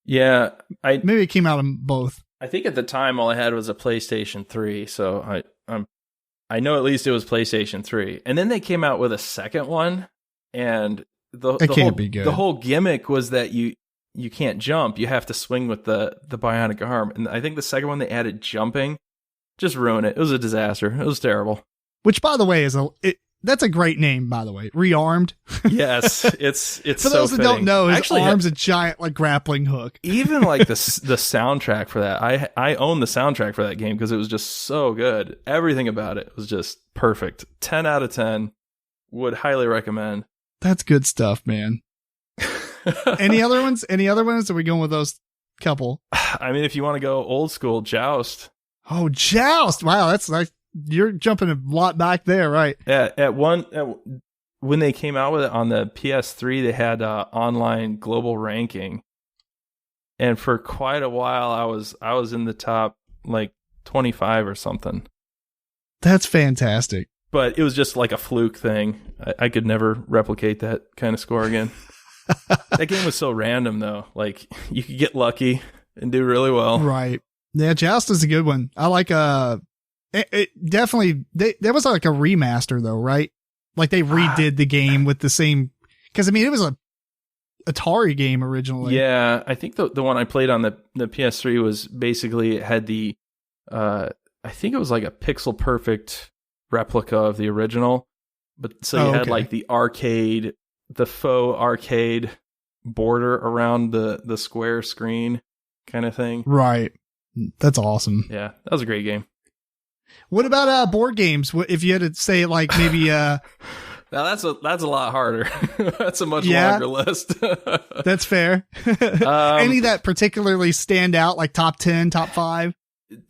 Yeah, Maybe it came out on both. I think at the time all I had was a PlayStation 3, so I know at least it was PlayStation 3. And then they came out with a second one, and the whole gimmick was that you can't jump. You have to swing with the bionic arm. And I think the second one they added jumping. Just ruined it. It was a disaster. It was terrible. Which, by the way, that's a great name, by the way. Rearmed. Yes, it's For so those that fitting. don't know, his Actually, arm's a giant like grappling hook. even like the soundtrack for that. I own the soundtrack for that game because it was just so good. Everything about it was just perfect. 10 out of 10. Would highly recommend. That's good stuff, man. Any other ones? Or are we going with those couple? I mean, if you want to go old school, Joust. Oh, Joust. Wow. That's like, you're jumping a lot back there, right? When they came out with it on the PS3, they had online global ranking. And for quite a while, I was in the top like 25 or something. That's fantastic. But it was just like a fluke thing. I could never replicate that kind of score again. That game was so random, though. Like, you could get lucky and do really well. Right. Yeah, Joust is a good one. I like it definitely, there was like a remaster, though, right? Like, they redid the game with the same, because I mean, it was a Atari game originally. Yeah, I think the one I played on the PS3 was basically, it had the, I think it was like a pixel perfect replica of the original. But so you had like the arcade, the faux arcade border around the square screen kind of thing. Right. That's awesome. Yeah, that was a great game. What about board games? If you had to say like maybe now that's a lot harder. That's a much longer list. That's fair. Any that particularly stand out, like top 10, top 5?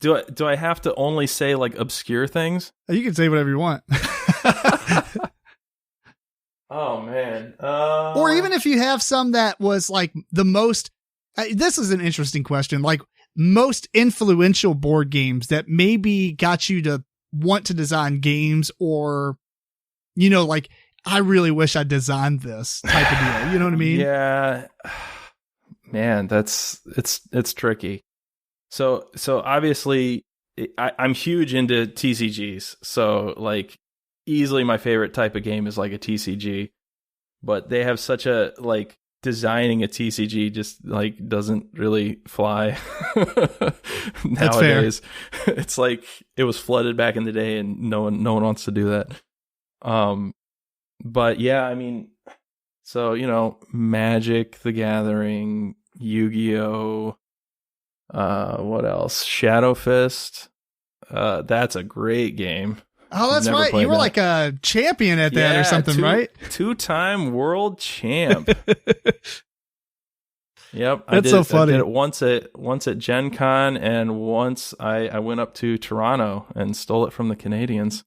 Do I have to only say like obscure things? You can say whatever you want. Oh man. Or even if you have some that was like the most, this is an interesting question, like most influential board games that maybe got you to want to design games, or, you know, like, I really wish I designed this type of deal. You know what I mean? Yeah, man, it's tricky. So obviously I'm huge into TCGs. So like, easily my favorite type of game is like a TCG, but they have such a, like, designing a TCG just like doesn't really fly nowadays. It's like it was flooded back in the day and no one wants to do that. But yeah, I mean, so, you know, Magic the Gathering, Yu-Gi-Oh, what else? Shadow Fist. That's a great game. Oh, that's right. You were like a champion at that or something, right? 2-time world champ. Yep. That's so funny. I did it once at Gen Con, and once I went up to Toronto and stole it from the Canadians.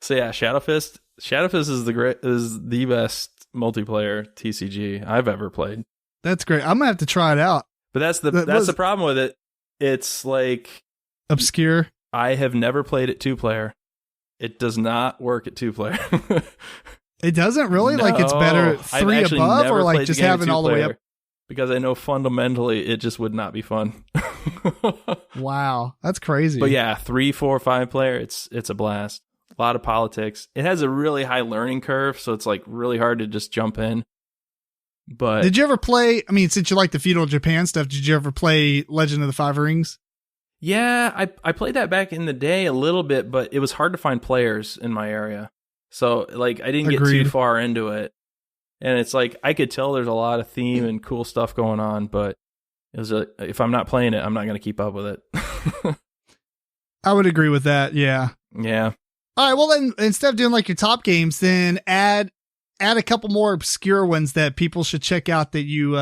So yeah, Shadow Fist is the best multiplayer TCG I've ever played. That's great. I'm gonna have to try it out. But that's the problem with it. It's like obscure. I have never played it 2-player. It does not work at 2-player. It doesn't really? No, like it's better at 3 above, or like just having all the way up? Because I know fundamentally it just would not be fun. Wow, that's crazy. But yeah, 3, 4, 5-player, it's a blast. A lot of politics. It has a really high learning curve, so it's like really hard to just jump in. But did you ever play, I mean, since you like the feudal Japan stuff, did you ever play Legend of the Five Rings? Yeah, I played that back in the day a little bit, but it was hard to find players in my area. So like I didn't get too far into it. And it's like I could tell there's a lot of theme and cool stuff going on, but it was if I'm not playing it, I'm not going to keep up with it. I would agree with that. Yeah. Yeah. All right. Well, then instead of doing like your top games, then add a couple more obscure ones that people should check out that you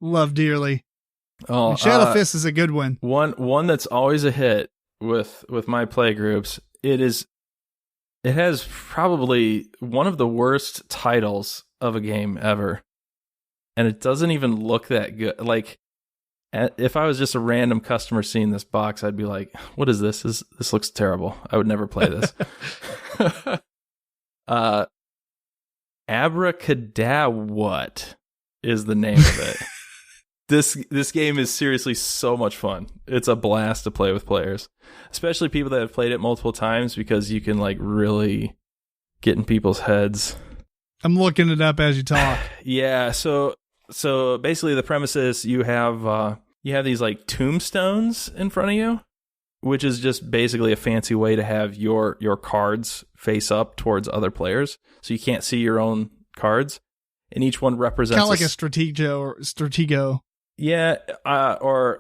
love dearly. Oh, Shadow Fist is a good one. One that's always a hit with my play groups. It has probably one of the worst titles of a game ever, and it doesn't even look that good. Like, if I was just a random customer seeing this box, I'd be like, "What is this? This looks terrible. I would never play this." Abracadabra is the name of it. This game is seriously so much fun. It's a blast to play with players, especially people that have played it multiple times, because you can like really get in people's heads. I'm looking it up as you talk. Yeah, so basically the premise is you have these like tombstones in front of you, which is just basically a fancy way to have your cards face up towards other players, so you can't see your own cards, and each one represents kind of like a Stratego. Yeah, or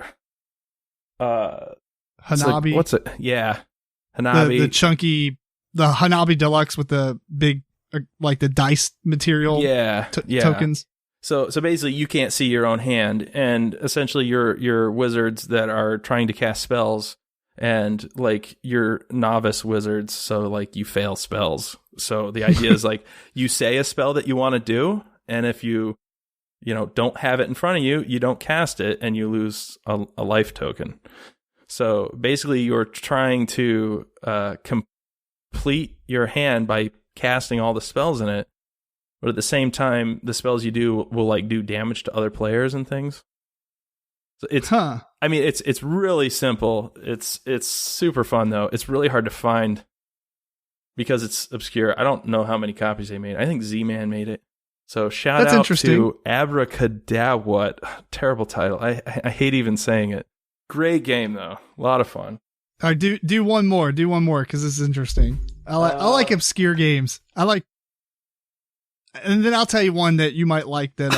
Hanabi. what's it? Yeah, Hanabi. The chunky Hanabi Deluxe with the big, like the dice material tokens. So basically you can't see your own hand, and essentially you're wizards that are trying to cast spells, and like you're novice wizards, so like you fail spells. So the idea is like you say a spell that you want to do, and if you don't have it in front of you, you don't cast it, and you lose a life token. So basically you're trying to complete your hand by casting all the spells in it, but at the same time, the spells you do will like do damage to other players and things. So it's, I mean, it's really simple. It's super fun though. It's really hard to find because it's obscure. I don't know how many copies they made. I think Z-Man made it. So shout out to Abracadabra. Terrible title. I hate even saying it. Great game though. A lot of fun. All right, do one more. Do one more because this is interesting. I like obscure games. And then I'll tell you one that you might like that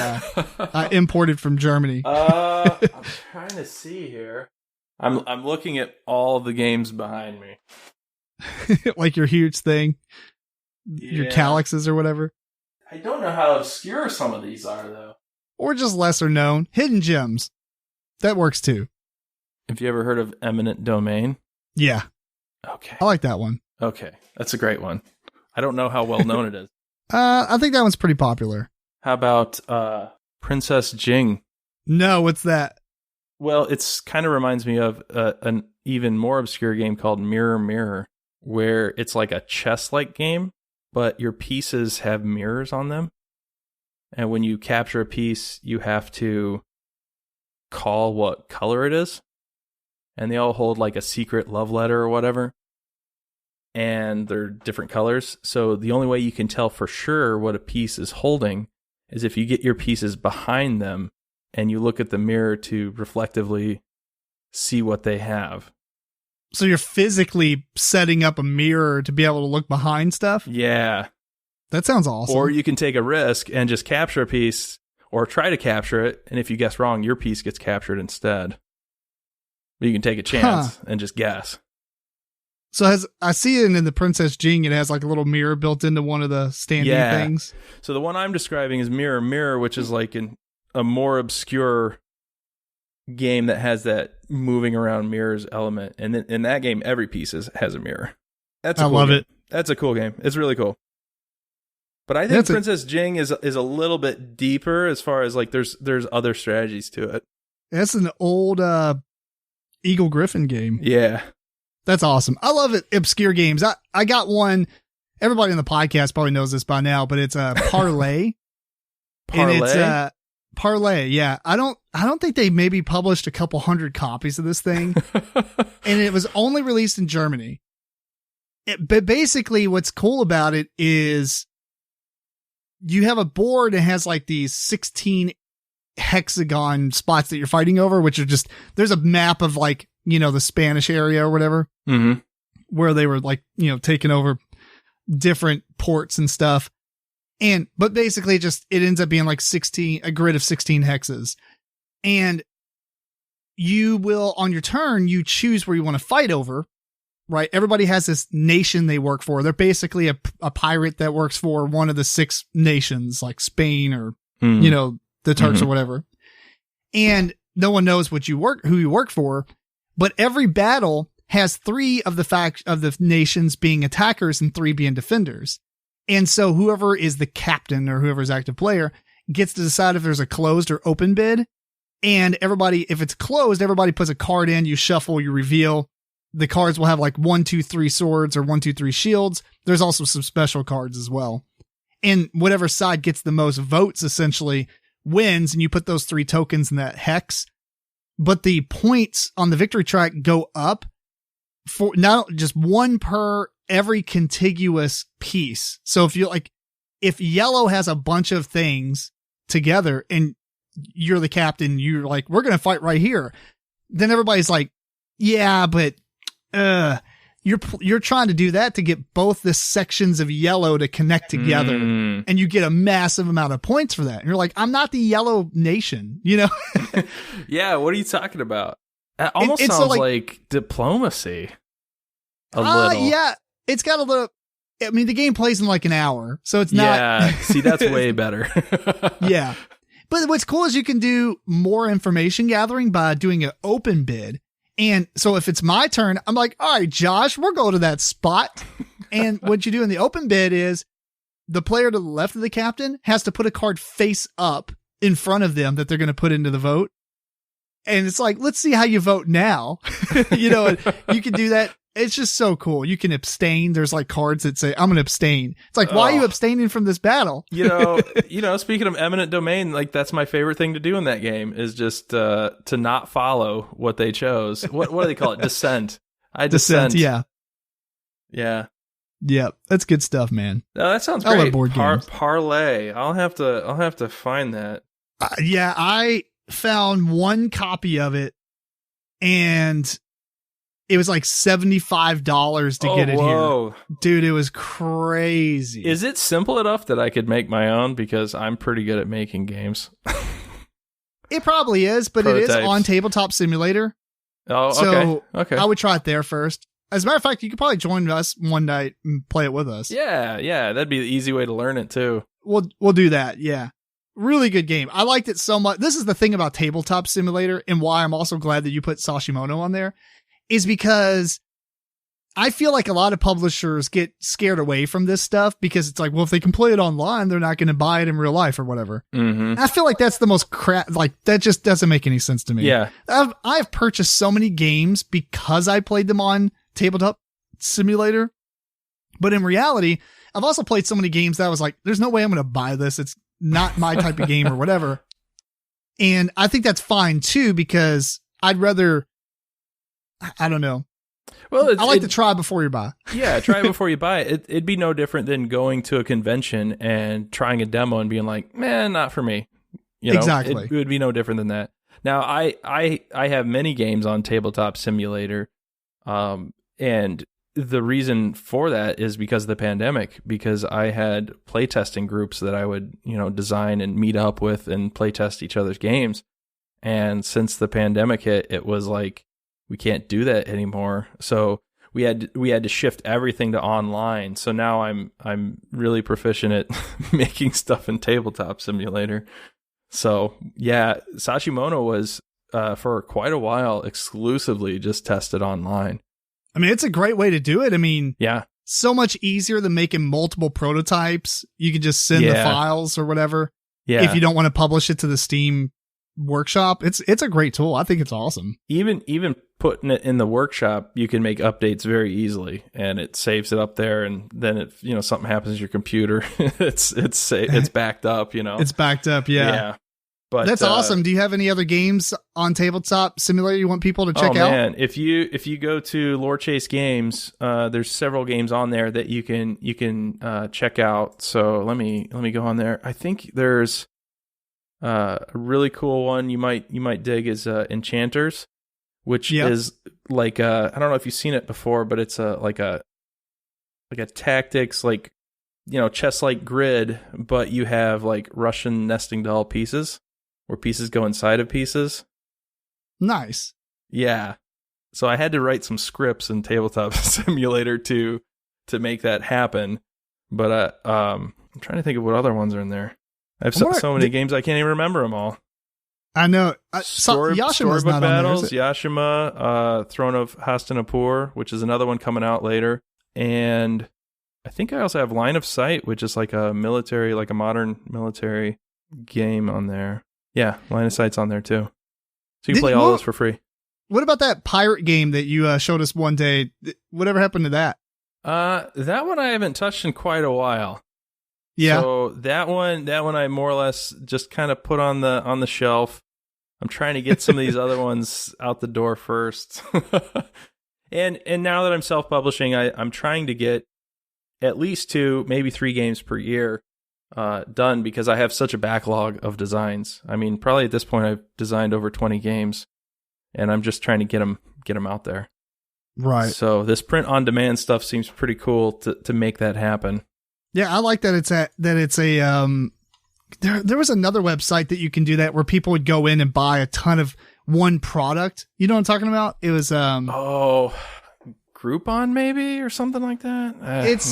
I imported from Germany. I'm trying to see here. I'm looking at all the games behind me. Like your huge thing, your calyxes or whatever. I don't know how obscure some of these are though. Or just lesser known, hidden gems. That works too. Have you ever heard of Eminent Domain? Yeah. Okay. I like that one. Okay, that's a great one. I don't know how well known it is. I think that one's pretty popular. How about Princess Jing? No, what's that? Well, it's kind of reminds me of an even more obscure game called Mirror Mirror, where it's like a chess-like game, but your pieces have mirrors on them. And when you capture a piece, you have to call what color it is. And they all hold like a secret love letter or whatever. And they're different colors. So the only way you can tell for sure what a piece is holding is if you get your pieces behind them and you look at the mirror to reflectively see what they have. So you're physically setting up a mirror to be able to look behind stuff? Yeah. That sounds awesome. Or you can take a risk and just capture a piece or try to capture it. And if you guess wrong, your piece gets captured instead. But you can take a chance and just guess. So I see it in the Princess Jing, it has like a little mirror built into one of the standing things. So the one I'm describing is Mirror Mirror, which is like a more obscure game that has that moving around mirrors element. And then in that game, every piece has a mirror. I love it. That's a cool game. It's really cool. But I think Princess Jing is a little bit deeper as far as like there's other strategies to it. That's an old Eagle Griffin game. Yeah. That's awesome. I love it. Obscure games. I got one. Everybody on the podcast probably knows this by now, but it's a Parlay. Parlay? And it's Parlay. Yeah. I don't think they maybe published a couple hundred copies of this thing. And it was only released in Germany. But basically what's cool about it is you have a board that has like these 16 hexagon spots that you're fighting over, which are just, there's a map of like, the Spanish area or whatever, where they were like, taking over different ports and stuff. But basically it ends up being like a grid of 16 hexes. And you will, on your turn, you choose where you want to fight over, right? Everybody has this nation they work for. They're basically a pirate that works for one of the 6 nations, like Spain or, the Turks or whatever. And no one knows who you work for. But every battle has 3 of the nations being attackers and 3 being defenders. And so whoever is the captain or whoever's active player gets to decide if there's a closed or open bid. And if it's closed, everybody puts a card in, you shuffle, you reveal. The cards will have like 1, 2, 3 swords or 1, 2, 3 shields. There's also some special cards as well. And whatever side gets the most votes essentially wins. And you put those 3 tokens in that hex. But the points on the victory track go up for not just 1 per every contiguous piece. So if yellow has a bunch of things together and you're the captain, you're like, we're going to fight right here. Then everybody's like, yeah, but, you're trying to do that to get both the sections of yellow to connect together and you get a massive amount of points for that. And you're like, I'm not the yellow nation, Yeah. What are you talking about? That almost sounds like diplomacy. A little. Yeah. It's got a little, I mean, the game plays in like an hour, so it's not. Yeah, see, that's way better. Yeah. But what's cool is you can do more information gathering by doing an open bid. And so if it's my turn, I'm like, all right, Josh, we're going to that spot. And what you do in the open bid is the player to the left of the captain has to put a card face up in front of them that they're going to put into the vote. And it's like, let's see how you vote now. You know, you can do that. It's just so cool. You can abstain. There's like cards that say, I'm going to abstain. It's like, why are you abstaining from this battle? You know, speaking of eminent domain, like that's my favorite thing to do in that game is just to not follow what they chose. What do they call it? Dissent. I dissent. Yeah. Yeah. Yeah. That's good stuff, man. No, that sounds great. I love board games. Parlay. I'll have to find that. Yeah. I found one copy of it and it was like $75 to get it here. Dude, it was crazy. Is it simple enough that I could make my own? Because I'm pretty good at making games. It probably is, but Prototypes. It is on Tabletop Simulator. Oh, okay. So okay. I would try it there first. As a matter of fact, you could probably join us one night and play it with us. Yeah. That'd be the easy way to learn it too. We'll do that. Yeah. Really good game. I liked it so much. This is the thing about Tabletop Simulator and why I'm also glad that you put Sashimono on there. Is because I feel like a lot of publishers get scared away from this stuff because it's like, well, if they can play it online, they're not going to buy it in real life or whatever. Mm-hmm. I feel like that's the most crap. Like that just doesn't make any sense to me. Yeah. I've purchased so many games because I played them on Tabletop Simulator. But in reality, I've also played so many games that I was like, there's no way I'm going to buy this. It's not my type of game or whatever. And I think that's fine too, because I'd rather, I don't know. Well, I like to try before you buy. Yeah, try it before you buy it. It'd be no different than going to a convention and trying a demo and being like, man, not for me. You know, exactly. It would be no different than that. Now, I have many games on Tabletop Simulator, and the reason for that is because of the pandemic, because I had playtesting groups that I would, design and meet up with and playtest each other's games. And since the pandemic hit, it was like, we can't do that anymore. So we had to shift everything to online. So now I'm really proficient at making stuff in Tabletop Simulator. So yeah, Sashimono was for quite a while exclusively just tested online. I mean, it's a great way to do it. I mean, yeah, so much easier than making multiple prototypes. You can just send the files or whatever. Yeah. If you don't want to publish it to the Steam workshop, it's a great tool. I think it's awesome. Even putting it in the workshop, you can make updates very easily, and it saves it up there. And then if something happens to your computer, it's backed up. It's backed up. Yeah. But that's awesome. Do you have any other games on Tabletop Simulator you want people to check out? Man, if you go to Lore Chase Games, there's several games on there that you can check out. So let me go on there. I think there's a really cool one you might dig is Enchanters, which is like I don't know if you've seen it before, but it's like a tactics, like chess-like grid, but you have like Russian nesting doll pieces where pieces go inside of pieces. Nice. Yeah. So I had to write some scripts in Tabletop Simulator to make that happen, but I'm trying to think of what other ones are in there. I have so many games I can't even remember them all. I know. Storybook Battles, Yashima, Throne of Hastinapur, which is another one coming out later. And I think I also have Line of Sight, which is like a modern military game on there. Yeah, Line of Sight's on there too. So you can play all those for free. What about that pirate game that you showed us one day? Whatever happened to that? That one I haven't touched in quite a while. Yeah. So that one I more or less just kind of put on the shelf. I'm trying to get some of these other ones out the door first. And now that I'm self-publishing, I'm trying to get at least 2, maybe 3 games per year done, because I have such a backlog of designs. I mean, probably at this point I've designed over 20 games, and I'm just trying to get them out there. Right. So this print on demand stuff seems pretty cool to make that happen. Yeah, I like that it's a there was another website that you can do that where people would go in and buy a ton of one product. You know what I'm talking about? It was Groupon maybe or something like that. It's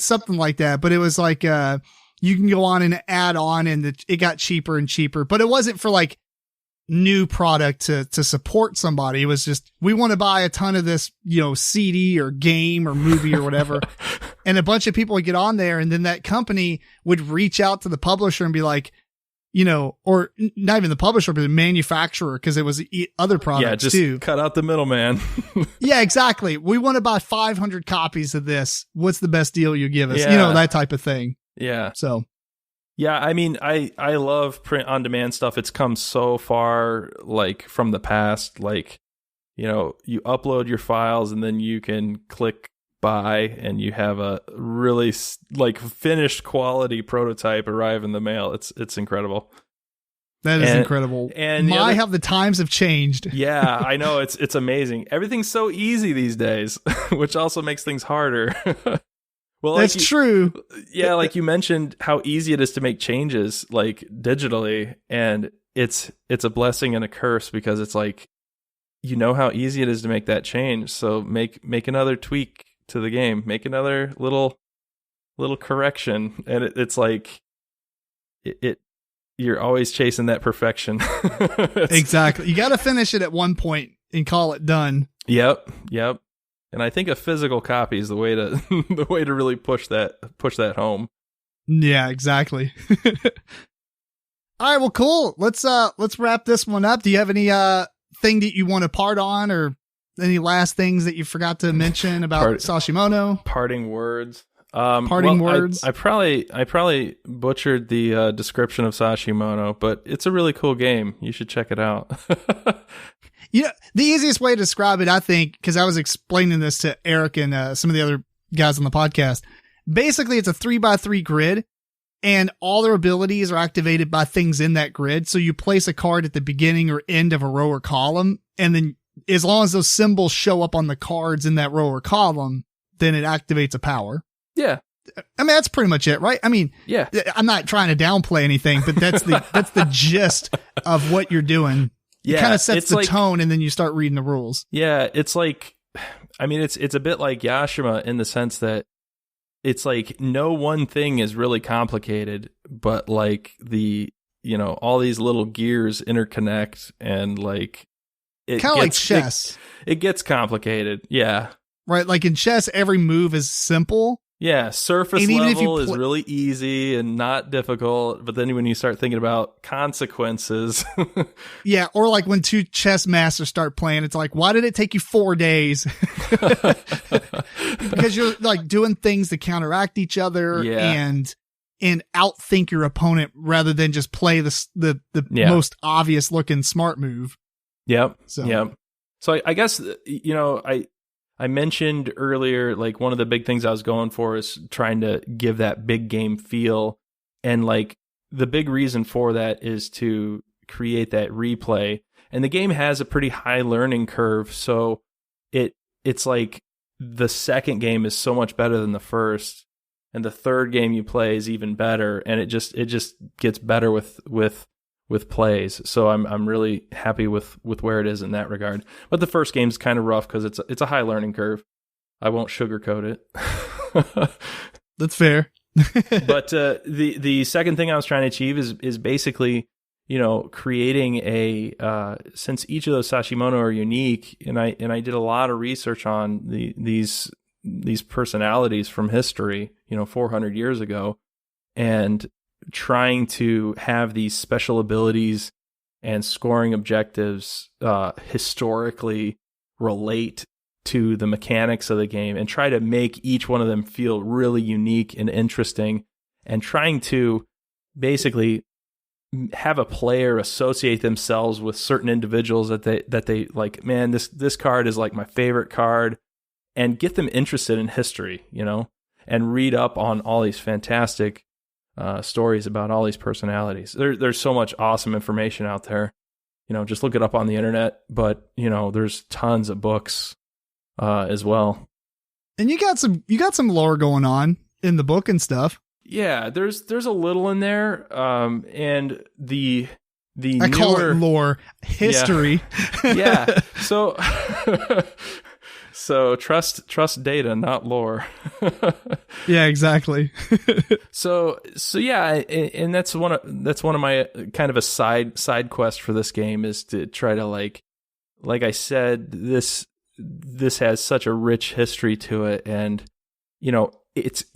something like that, but it was like you can go on and add on, and it got cheaper and cheaper. But it wasn't for like new product to support somebody. It was just, we want to buy a ton of this, CD or game or movie or whatever. And a bunch of people would get on there, and then that company would reach out to the publisher and be like, or not even the publisher, but the manufacturer, because it was other products too. Cut out the middleman. Yeah, exactly. We want to buy 500 copies of this. What's the best deal you give us? That type of thing. Yeah. So. Yeah, I mean, I love print on demand stuff. It's come so far, like from the past. Like, you upload your files and then you can click buy, and you have a really like finished quality prototype arrive in the mail. It's incredible. That is incredible. And how the times have changed. Yeah, I know, it's amazing. Everything's so easy these days, which also makes things harder. Well, that's true. Yeah, like you mentioned how easy it is to make changes like digitally, and it's a blessing and a curse, because it's like, how easy it is to make that change. So make another tweak to the game, make another little correction, and it's like you're always chasing that perfection. Exactly. You got to finish it at one point and call it done. Yep. And I think a physical copy is the way to really push that home. Yeah, exactly. All right, well, cool. Let's wrap this one up. Do you have any thing that you want to part on, or any last things that you forgot to mention about Sashimono? Parting words. Words. I probably butchered the description of Sashimono, but it's a really cool game. You should check it out. The easiest way to describe it, I think, because I was explaining this to Eric and some of the other guys on the podcast. Basically, it's a 3x3 grid, and all their abilities are activated by things in that grid. So you place a card at the beginning or end of a row or column, and then as long as those symbols show up on the cards in that row or column, then it activates a power. Yeah. I mean, that's pretty much it, right? I mean, yeah. I'm not trying to downplay anything, but that's the gist of what you're doing. Yeah, it kind of sets the tone, and then you start reading the rules. Yeah, it's like, I mean, it's a bit like Yashima in the sense that it's like no one thing is really complicated, but like all these little gears interconnect, and like it kind of like chess. It gets complicated. Yeah. Right. Like in chess, every move is simple. Yeah, surface level is really easy and not difficult, but then when you start thinking about consequences... Yeah, or like when two chess masters start playing, it's like, why did it take you 4 days? Because you're like doing things to counteract each other and outthink your opponent rather than just play the most obvious looking smart move. Yep. So I guess, I mentioned earlier, like one of the big things I was going for is trying to give that big game feel. And like the big reason for that is to create that replay. And the game has a pretty high learning curve. So it's like the second game is so much better than the first. And the third game you play is even better. And it just gets better with plays. So I'm really happy with where it is in that regard. But the first game's kind of rough because it's a high learning curve. I won't sugarcoat it. That's fair. But the second thing I was trying to achieve is basically, creating a since each of those Sashimono are unique, and I did a lot of research on these personalities from history, 400 years ago, and trying to have these special abilities and scoring objectives historically relate to the mechanics of the game, and try to make each one of them feel really unique and interesting, and trying to basically have a player associate themselves with certain individuals that they like, man, this card is like my favorite card, and get them interested in history, and read up on all these fantastic stories about all these personalities. There's so much awesome information out there. Just look it up on the internet, but there's tons of books as well. And you got some lore going on in the book and stuff. Yeah, there's a little in there, and the I call it lore history. Yeah. So So trust data, not lore. Yeah, exactly. So yeah, and that's one of my kind of a side quest for this game is to try to like I said, this has such a rich history to it, and you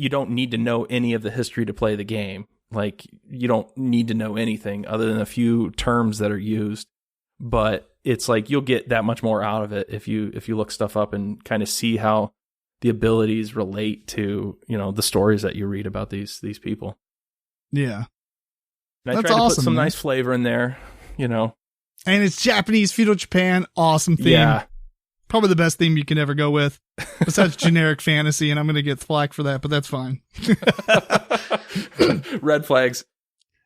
don't need to know any of the history to play the game. Like, you don't need to know anything other than a few terms that are used, but it's like you'll get that much more out of it if you look stuff up and kind of see how the abilities relate to, the stories that you read about these people. Yeah. And I tried to put some nice flavor in there, And it's Japanese feudal Japan. Awesome theme. Yeah. Probably the best theme you can ever go with, besides generic fantasy, and I'm going to get flack for that, but that's fine. Red flags.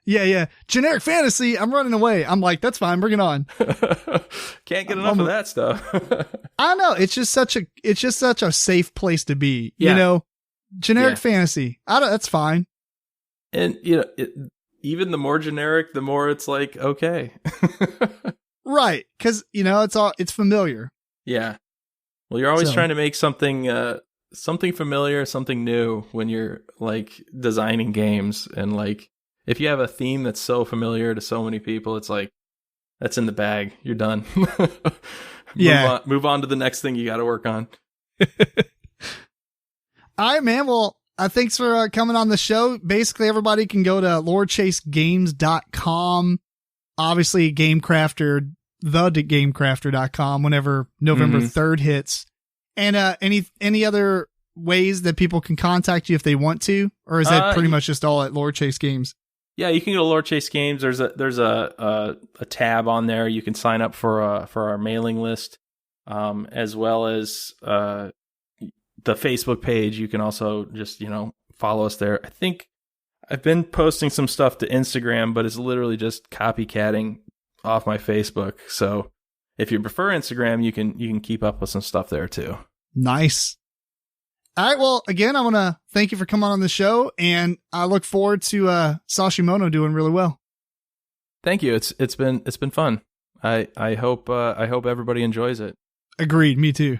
Yeah. Generic fantasy, I'm running away. I'm like, that's fine, bring it on. Can't get enough of that stuff. I know. It's just such a safe place to be. Yeah. Generic fantasy. That's fine. And even the more generic, the more it's like, okay. Right. Because, it's familiar. Yeah. Well, you're always trying to make something familiar, something new when you're like designing games. And like, if you have a theme that's so familiar to so many people, it's like, that's in the bag. You're done. Move on to the next thing you got to work on. All right, man. Well, thanks for coming on the show. Basically, everybody can go to lorechasegames.com. Obviously, GameCrafter, thegamecrafter.com whenever November 3rd hits. And any other ways that people can contact you if they want to? Or is that pretty much just all at Lore Chase Games? Yeah, you can go to Lore Chase Games. There's a tab on there. You can sign up for our mailing list, as well as the Facebook page. You can also just follow us there. I think I've been posting some stuff to Instagram, but it's literally just copycatting off my Facebook. So if you prefer Instagram, you can keep up with some stuff there too. Nice. All right. Well, again, I want to thank you for coming on the show, and I look forward to Sashimono doing really well. Thank you. It's been fun. I hope everybody enjoys it. Agreed. Me too.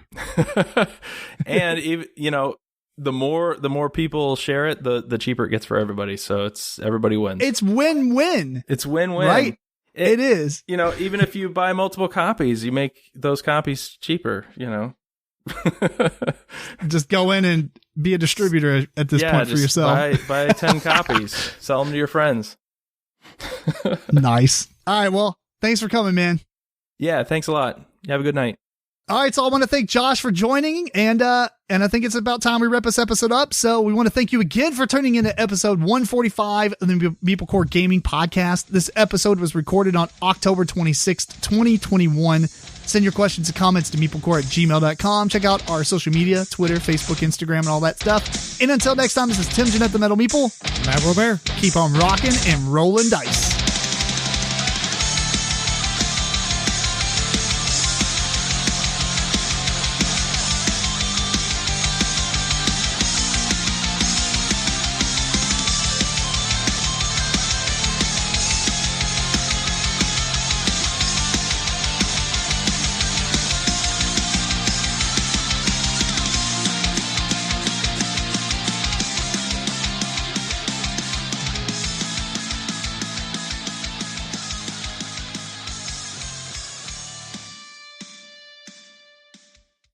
And even, the more people share it, the cheaper it gets for everybody. So everybody wins. It's win-win. It's win-win. Right. It is. Even if you buy multiple copies, you make those copies cheaper, Just go in and be a distributor at this point for yourself. Buy 10 copies. Sell them to your friends. Nice. All right. Well, thanks for coming, man. Yeah. Thanks a lot. You have a good night. All right, so I want to thank Josh for joining, and I think it's about time we wrap this episode up. So we want to thank you again for tuning in to episode 145 of the MeepleCore Gaming Podcast. This episode was recorded on October 26th, 2021. Send your questions and comments to meeplecore@gmail.com. Check out our social media, Twitter, Facebook, Instagram, and all that stuff. And until next time, this is Tim Jennette, the Metal Meeple. Matt RoBear. Keep on rocking and rolling dice.